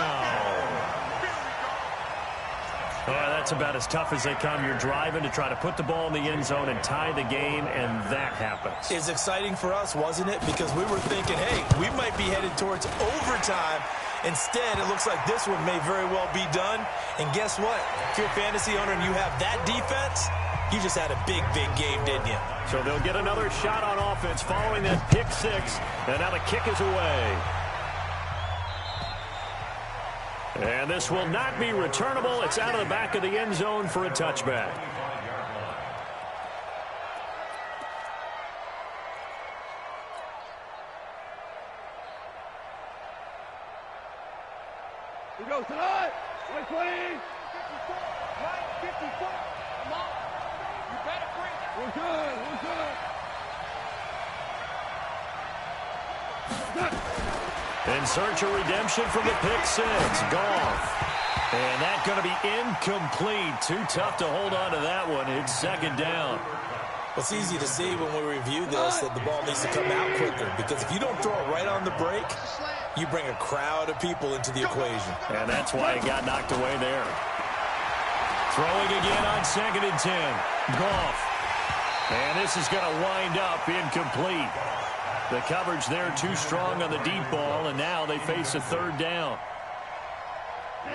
That's about as tough as they come. You're driving to try to put the ball in the end zone and tie the game, and that happens. It's exciting for us, wasn't it? Because we were thinking, hey, we might be headed towards overtime. Instead, it looks like this one may very well be done. And guess what? If you're a fantasy owner and you have that defense, you just had a big, big game, didn't you? So they'll get another shot on offense following that pick 6. And now the kick is away. And this will not be returnable. It's out of the back of the end zone for a touchback. He goes tonight. 120. 54. Come on. You better bring it. We're good. In search of redemption from the pick 6. Goff. And that's going to be incomplete. Too tough to hold on to that one. It's 2nd down. Well, it's easy to see when we review this that the ball needs to come out quicker, because if you don't throw it right on the break, you bring a crowd of people into the equation. And that's why it got knocked away there. Throwing again on 2nd and 10. Goff. And this is going to wind up incomplete. The coverage there too strong on the deep ball, and now they face a third down.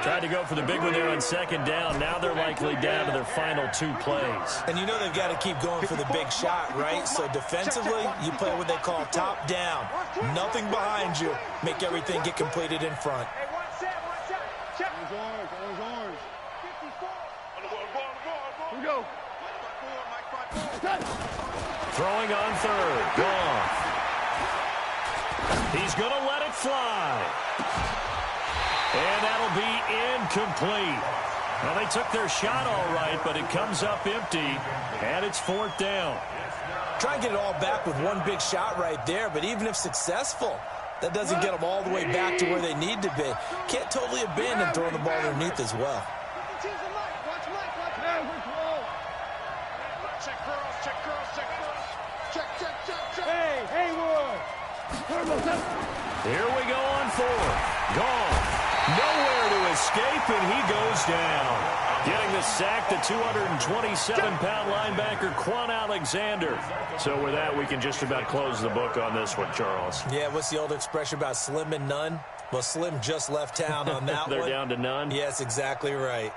Tried to go for the big one there on second down. Now they're likely down to their final 2 plays. And you know they've got to keep going for the big shot, right? So defensively, you play what they call top down. Nothing behind you. Make everything get completed in front. Hey, watch out. Check. Orange. 54. Here we go. Throwing on third. Gone. He's going to let it fly. And that'll be incomplete. Well, they took their shot all right, but it comes up empty, and it's 4th down. Try and get it all back with one big shot right there, but even if successful, that doesn't get them all the way back to where they need to be. Can't totally abandon throwing the ball underneath as well. Hey, Ward. Here we go on 4th. Gone. Nowhere to escape, and he goes down. Getting the sack, the 227-pound linebacker, Quan Alexander. So with that, we can just about close the book on this one, Charles. Yeah, what's the old expression about slim and none? Well, Slim just left town on that They're one. down to none? Yes, exactly right.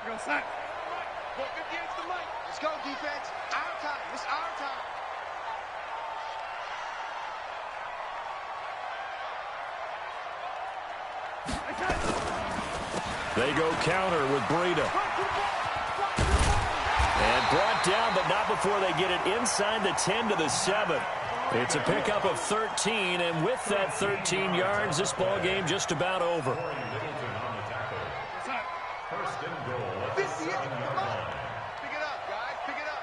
Go, sack. Look against the mic. Let's go, defense. Our time. It's our time. They go counter with Breida. And brought down, but not before they get it inside the 10 to the 7. It's a pickup of 13, and with that 13 yards, this ball game just about over. First and goal. 58. Come on. Pick it up, guys. Pick it up.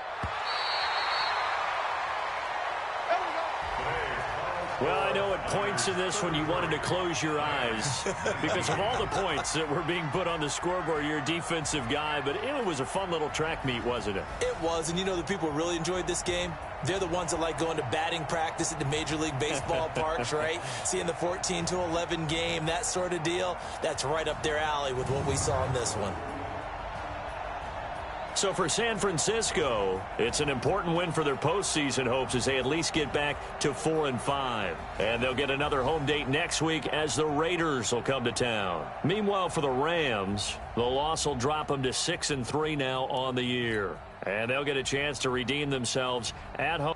There we go. Well, I know at points in this one you wanted to close your eyes because of all the points that were being put on the scoreboard. You're a defensive guy, but it was a fun little track meet, wasn't it? It was, and you know the people who really enjoyed this game? They're the ones that like going to batting practice at the Major League Baseball parks, right? Seeing the 14-11 game, that sort of deal. That's right up their alley with what we saw in this one. So for San Francisco, it's an important win for their postseason hopes as they at least get back to 4-5. And they'll get another home date next week as the Raiders will come to town. Meanwhile, for the Rams, the loss will drop them to 6-3 now on the year. And they'll get a chance to redeem themselves at home.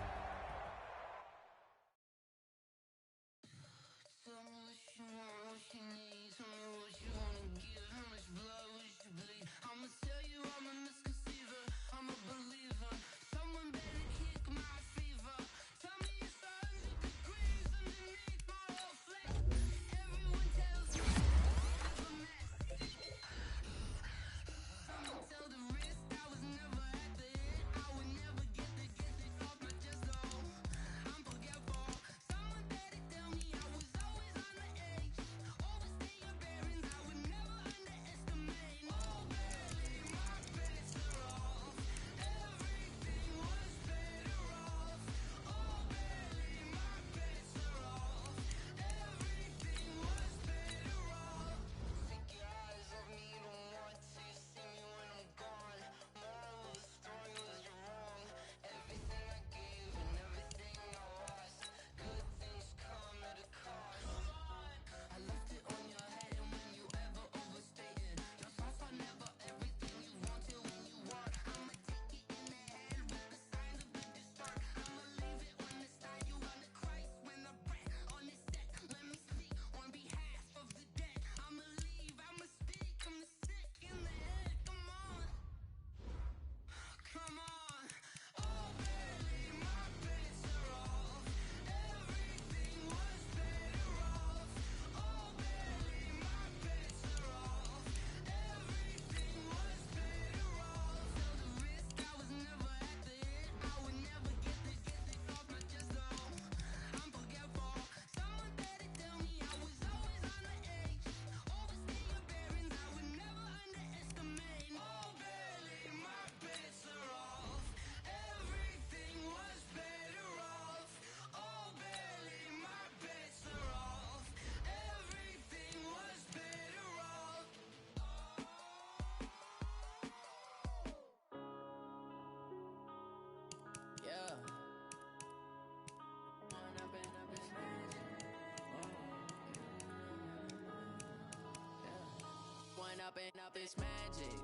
up, it's magic.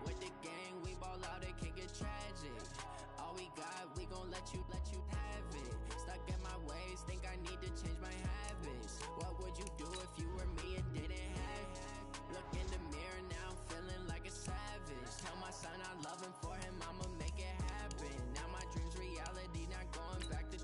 With the gang, we ball out, it can get tragic. All we got, we gon' let you have it. Stuck in my ways, think I need to change my habits. What would you do if you were me and didn't have it? Look in the mirror now, I'm feeling like a savage. Tell my son I love him, for him I'ma make it happen. Now my dream's reality, not going back to.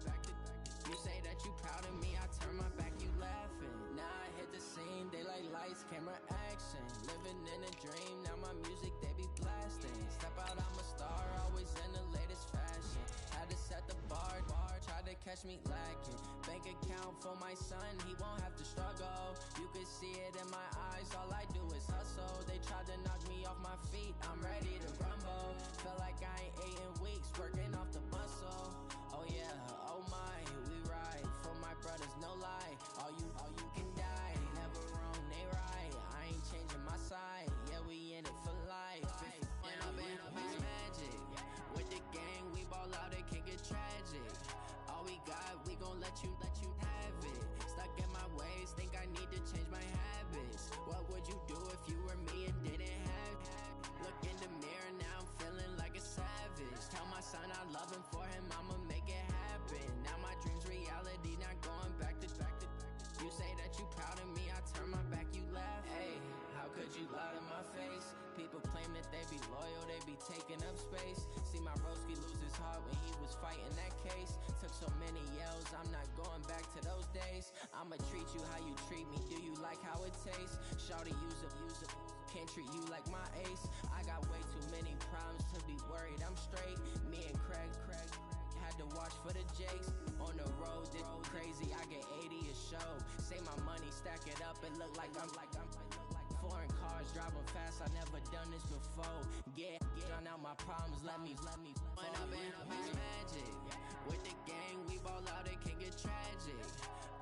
You say that you proud of me, I turn my back, you laughing. Now I hit the scene, they like lights, camera, action. Living in a dream, now my music, they be blasting. Step out, I'm a star, always in the latest fashion. Had to set the bar, tried to catch me lacking. Bank account for my son, he won't have to struggle. You can see it in my eyes, all I do is hustle. They tried to knock me off my feet, I'm ready to rumble. Felt like I ain't ate in weeks, working off the muscle. Oh yeah, oh my, we ride for my brothers, no lie. All you can die, never wrong, they right. I ain't changing my side, yeah, we in it for life. When up, it's magic. With the gang, we ball out, it can get tragic. All we got, we gon' let you have it. Stuck in my ways, think I need to change my habits. What would you do if you were me and didn't have it? Look in the mirror, now I'm feeling like a savage. Tell my son I love him, for him I'ma make it happen. Now my dream's reality, not going back to. You say that you proud of me, I turn my back, you laugh. Hey, how could you lie to my face? People claim that they be loyal, they be taking up space. See my broski lose his heart when he was fighting that case. Took so many yells, I'm not going back to those days. I'ma treat you how you treat me, do you like how it tastes? Shawty, use up, can't treat you like my ace. I got way too many problems to be worried, I'm straight. Me and Craig had to watch for the Jakes. On the road, this crazy, I get 80 a show. Say my money, stack it up, it look like I'm foreign cars, driving fast, I never done this before. Get on out my problems, let me When up, it's magic. With the gang, we ball out, it can get tragic.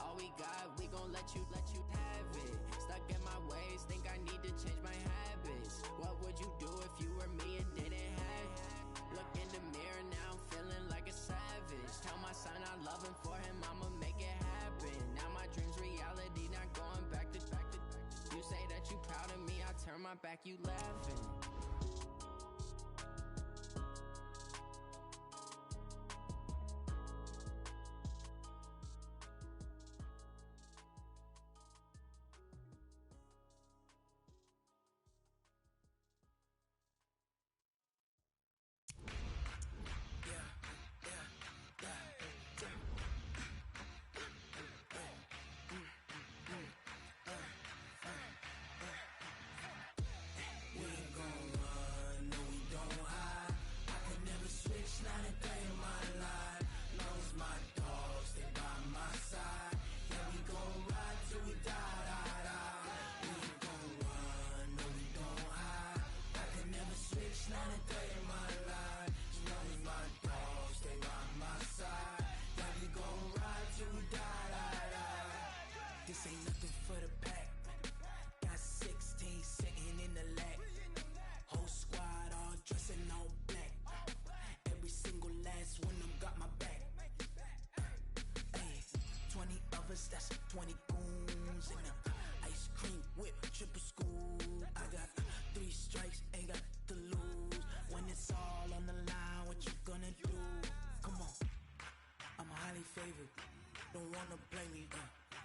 All we got, we gon' let you have it. Stuck in my ways, think I need to change my habits. What would you do if you were me and didn't have it? Look in the mirror, now I'm feeling like a savage. Tell my son I love him, for him I'ma make it happen. Now my dream's reality, not going back to. You say that you proud of me, I turn my back, you laughing. This ain't nothing for the pack. Got 16 sitting in the lap. Whole squad all dressing all black. Every single last one of them got my back. Hey, 20 of us, that's 20 goons in the ice cream whip, triple scoop. I got 3 strikes, ain't got to lose. When it's all on the line, what you gonna do? Come on, I'm highly favored. Don't wanna play me,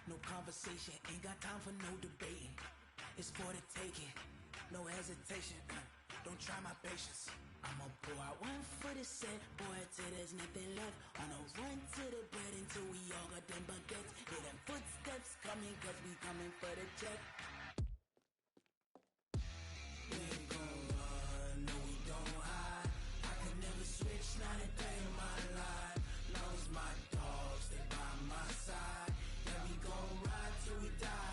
no conversation, ain't got time for no debating. It's for the taking, no hesitation. Don't try my patience. I'ma pour out one for the set, boy, till there's nothing left. On a run to the bread until we all got them baguettes. Hear them footsteps coming, cause we coming for the check. We ain't gon' run, no we don't hide. I could never switch, not a day in my life. Long as my dogs, they by my side. Yeah, we gon' ride till we die.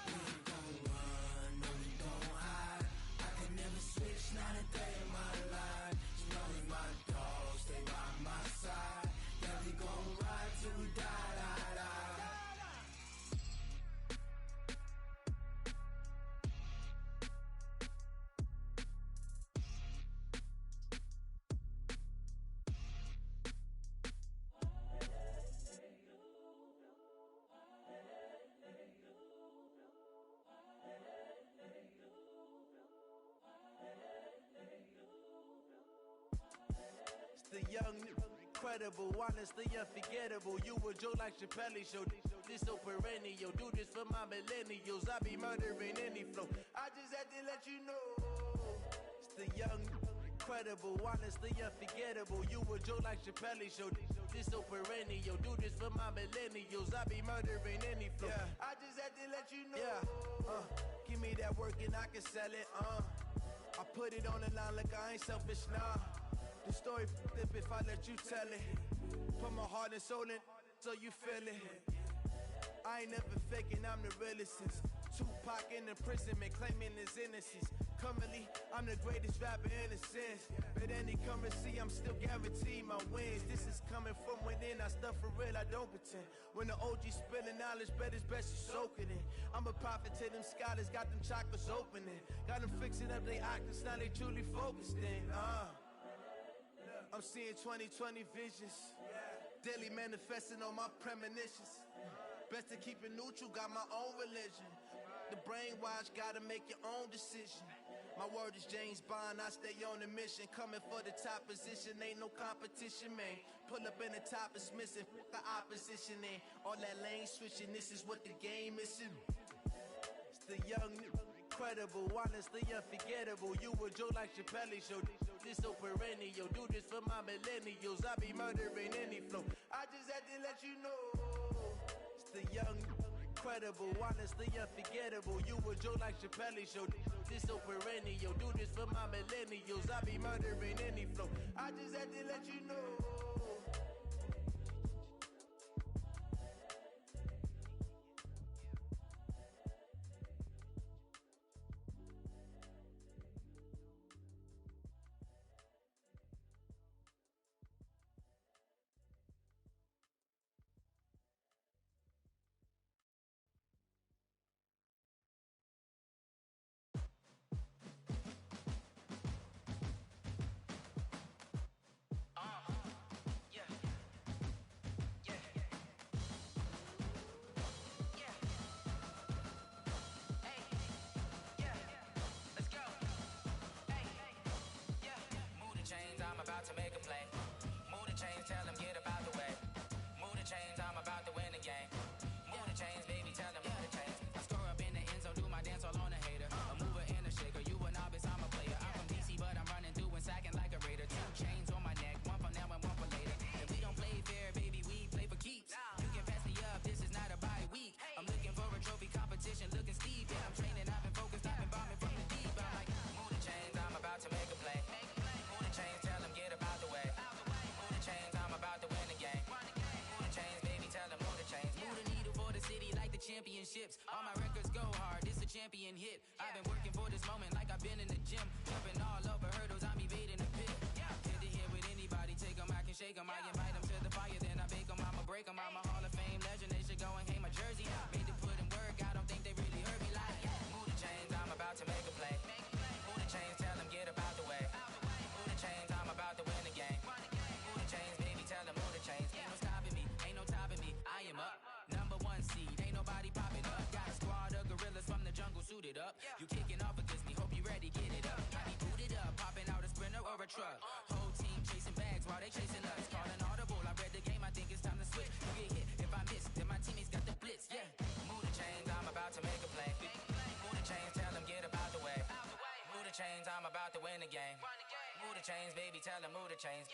We ain't gon' run, no we don't hide. I could never switch, not a day in my life. As long as my dogs, they by my side. Yeah, we gon' ride till we die. young, incredible, honestly unforgettable. You a Joe like Chappelle show. This so perennial. Do this for my millennials. I be murdering any flow. I just had to let you know. It's the young, incredible, honestly unforgettable. You a Joe like Chappelle show. This so perennial. Do this for my millennials. I be murdering any flow. Yeah. I just had to let you know. Yeah. Give me that work and I can sell it. I put it on the line like I ain't selfish, nah. The story flip if I let you tell it. Put my heart and soul in so you feel it. I ain't never faking, I'm the realest since Tupac in imprisonment, claiming his innocence. Currently, I'm the greatest rapper in a sense. But any currency, I'm still guaranteed my wins. This is coming from within, I stuff for real, I don't pretend. When the OG spilling knowledge, bet it's best you soak it in. I'm a prophet to them scholars, got them chakras opening. Got them fixing up they octaves, now they truly focused in. I'm seeing 2020 visions. Daily manifesting on my premonitions. Best to keep it neutral, got my own religion. The brainwash, gotta make your own decision. My word is James Bond, I stay on a mission. Coming for the top position, ain't no competition, man. Pull up in the top is missing, the opposition ain't. All that lane switching, this is what the game missing. It's the young, incredible, honestly unforgettable. You a Joe like Chappelle show. This so perennial. Do this for my millennials. I be murdering any flow. I just had to let you know. It's the young, incredible, honestly unforgettable. You a Joe like Chappelle show. This so perennial. Do this for my millennials. I be murdering any flow. I just had to let you know. To make a play. Move the chains, tell them get about the way. Move the chains, I'm about to win the game. Move the chains, baby, tell them move the chains. I score up in the end zone, do my dance all on a hater. A mover and a shaker, you a novice, I'm a player. I'm from DC, but I'm running through and sacking like a raider. 2 chains on my neck, one for now and one for later. And we don't play fair, baby, we play for keeps. You can pass me up, this is not a bye week. I'm looking for a trophy competition, looking steep. Yeah, I'm training, I've been focused, I've been bombing from the deep. I'm like, move the chains, I'm about to make a play. Move the chains, tell them get about the way. Move the chains, I'm about to win the game. Move the chains, baby, tell them move the chains. Move the needle for the city like the championships. All my records go hard, this a champion hit. I've been working for this moment like I've been in the gym. Jumping all over hurdles, I'm evading the pit. Hit to hit with anybody, take them, I can shake them. I invite them to the fire, then I bake them. I'ma break them, I'm a Hall of Fame legend. They should go and hang my jersey. Made to put in work, I don't think they really heard me like. Move the chains, I'm about to make a play. Move the chains, tell them get about the way. Move the chains, I'm about to win the game. Move the chains, baby, tell them move the chains. Ain't no stopping me, ain't no topping me. I am up, #1 seed, ain't nobody popping up. Got a squad of gorillas from the jungle suited up. You kicking off against me, hope you ready, get it up. I be booted up, popping out a Sprinter or a truck. Whole team chasing bags while they chasing us. Calling audible, I read the game, I think it's time to switch. You get hit, if I miss, then my teammates got the blitz, yeah. Move the chains, I'm about to make a play. Move the chains, tell them get about the way. Move the chains, I'm about to win the game. Move the chains, baby, tell them move the chains.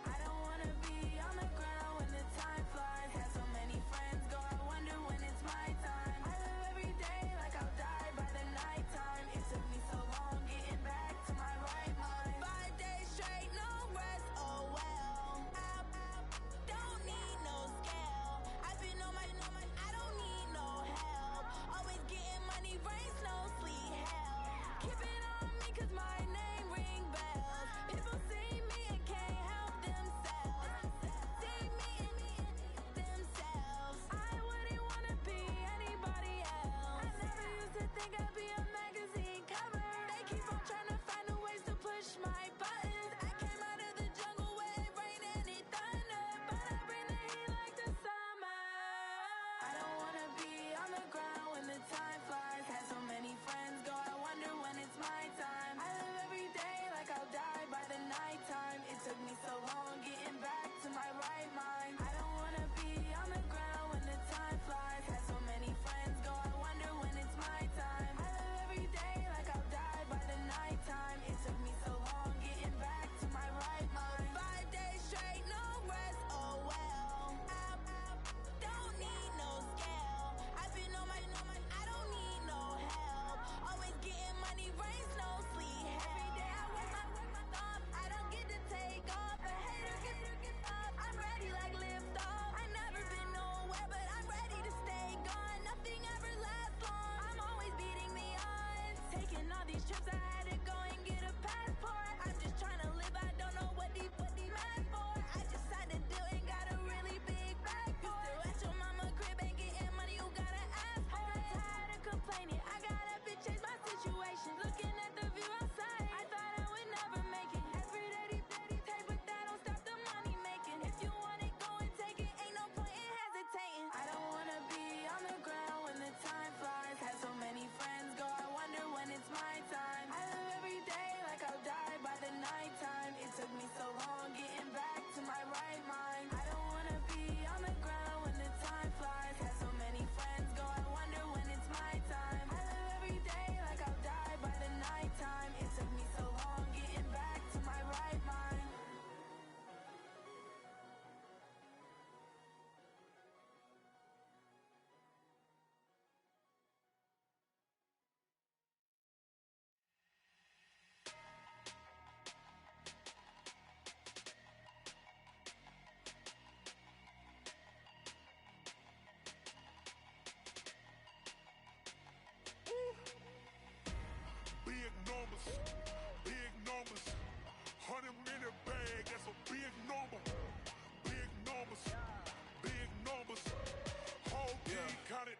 I don't wanna be on the ground when the time flies. Had so many friends go, I wonder when it's my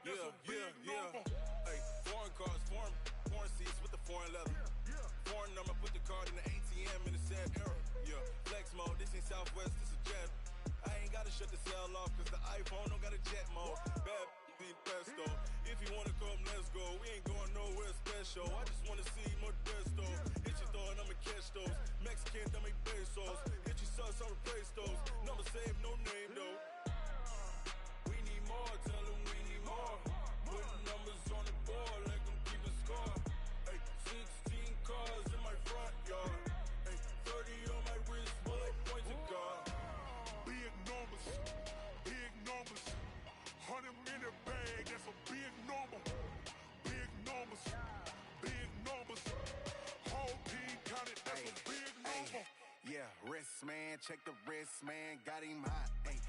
That's a big number. Hey, foreign cars, foreign seats with the foreign leather. Foreign number, put the card in the ATM in the sad era. Yeah, flex mode, this ain't Southwest, this a jet. I ain't gotta shut the cell off, cause the iPhone don't got a jet mode. Bad be pesto. If you wanna come, let's go. We ain't going nowhere special. I just wanna see Modesto. Hit your thought, I'ma catch those. Mexican, dame pesos. Hit your sus, I'll replace those. Number saved, no name though. We need more, tell them we need more. Putting numbers on the board like I'm keeping score. Hey, 16 cars in my front yard. Hey, 30 on my wrist, while I point to God. Big numbers, big numbers. 100 minute bag, that's a big number. Big numbers, big numbers. Whole team counted, that's a big number. Yeah, wrist man, check the wrist man, got him hot. Ay,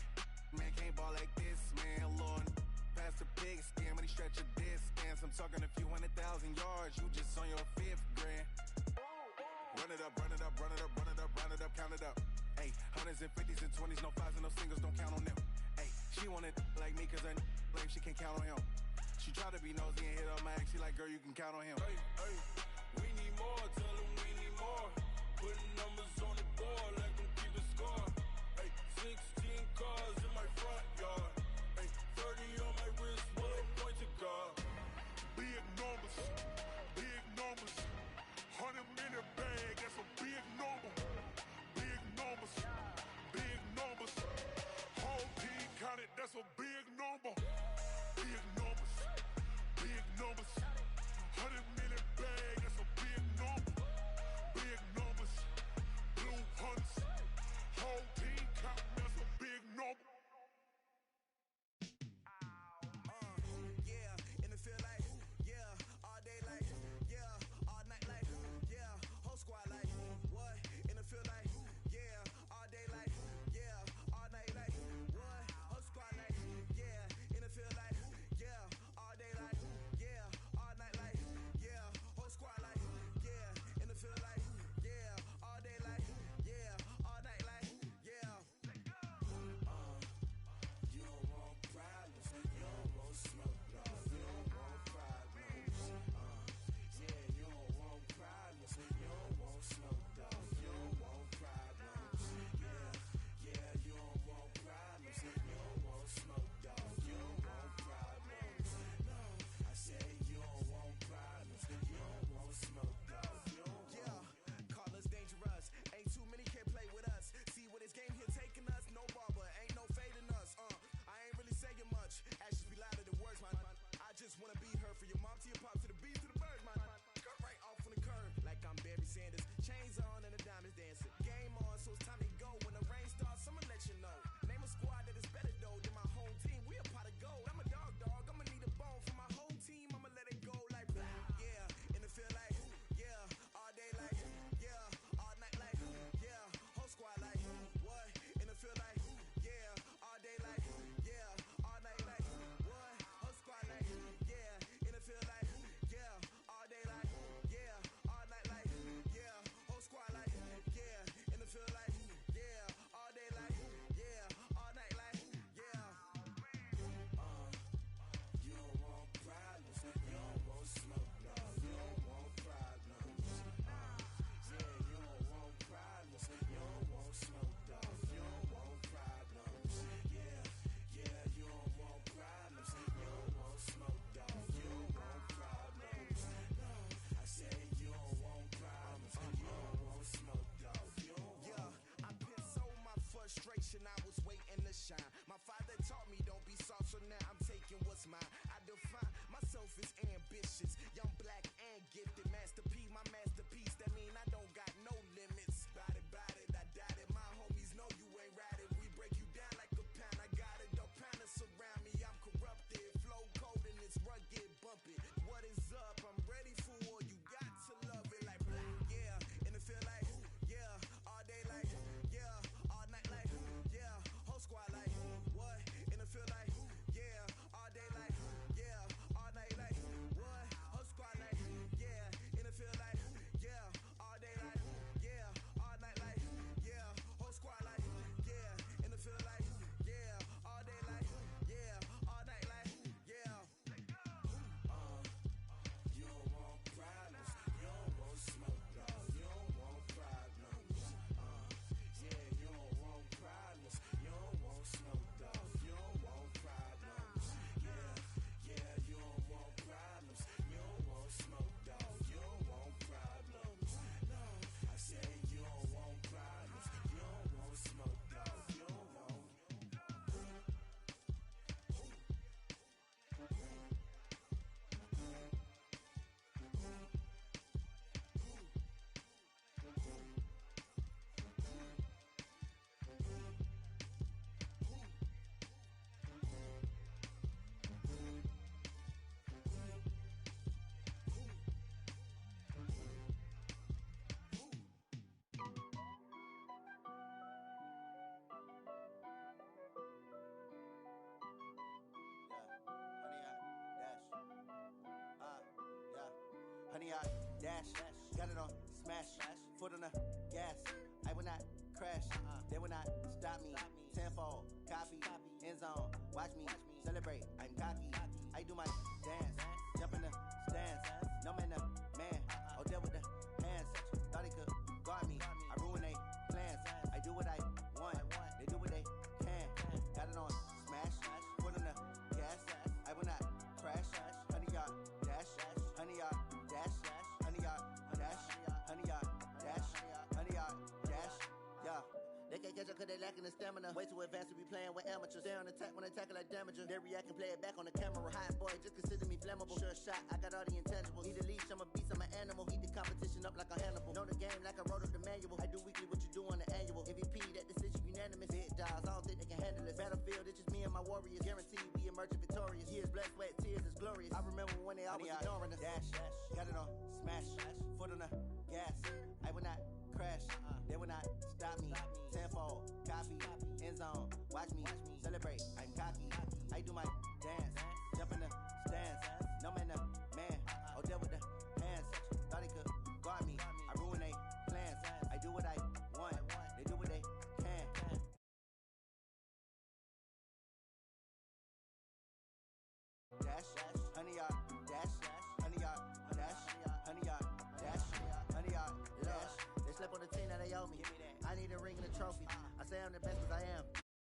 man can't ball like this, man. Lord, past the pig skin, but he stretch a distance. I'm talking a few 100,000 yards, you just on your 5th grand. Run it up, run it up, run it up, run it up, run it up, count it up. Ay, 100s and 50s and 20s, no 5s and no singles, don't count on them. Ay, she wanted like me, cause her lame, she can't count on him. She tried to be nosy and hit up my ex, she like, girl, you can count on him. Hey, hey, we need more, tell them we need more. Putting numbers on the board like I'm keeping score. Hey, 16 cars in my front yard. Hey, 30 on my wrist, while I point to God. Big numbers, big numbers. 100 minute bag, that's a big number. Big numbers, big numbers. Whole team counted, that's a big number. Big numbers, big numbers. 100 minute bag, that's a big number. Big numbers, blue hunts. Whole team counting, that's a big number. Yeah, in the field like, yeah, all day like, yeah, all night like, yeah, whole squad like, what? In the field like, yeah, all day like, yeah, all night like, what? Whole squad like, yeah, in 100 yard dash. Got it on smash. Foot on the gas. I will not crash. They will not stop me. Tenfold, copy, end zone. Watch me celebrate. I'm cocky. I do my dance. Jump in the stands. No man, man. Oh, there with the hands. Thought he could guard me. I ruin they plans. I do what I want. They do what they can. Got it on smash. Foot on the gas. I will not crash. 100 yard dash. 100 yard dash. 100 yard dash. 100 yard dash. 100 yard dash. Yeah. They can't catch up cause they lacking the stamina. Way too advanced to be playing with amateurs. Stay on attack when attack like damager. They react and play it back on the camera. Hot boy, just consider me flammable. Sure shot, I got all the intangibles. Need a leash, I'm a beast, I'm an animal. Eat the competition up like a Hannibal. Know the game like I wrote up the manual. I do weekly what you do on the annual. MVP, that decision unanimous. Big dogs, I don't think they can handle it. Battlefield, it's just me and my warriors. Guaranteed we emerging victorious. Years, blood, sweat, tears, it's glorious. I remember when they always ignoring us. Dash, got it on smash. Foot on the gas. I will not crash. They will not stop me. Tenfold, copy, end zone. Watch me celebrate. I'm cocky. I do my dance. Jump in the stands. No man, man. Oh, there with the hands. Thought he could guard me. I ruin they plans. I do what I want. They do what they can. Dash, 100 yard dash. 100 yard dash. 100 yard dash. 100 yard dash. They slept on the team that they owe me. I need a ring and a trophy. I say I'm the best cause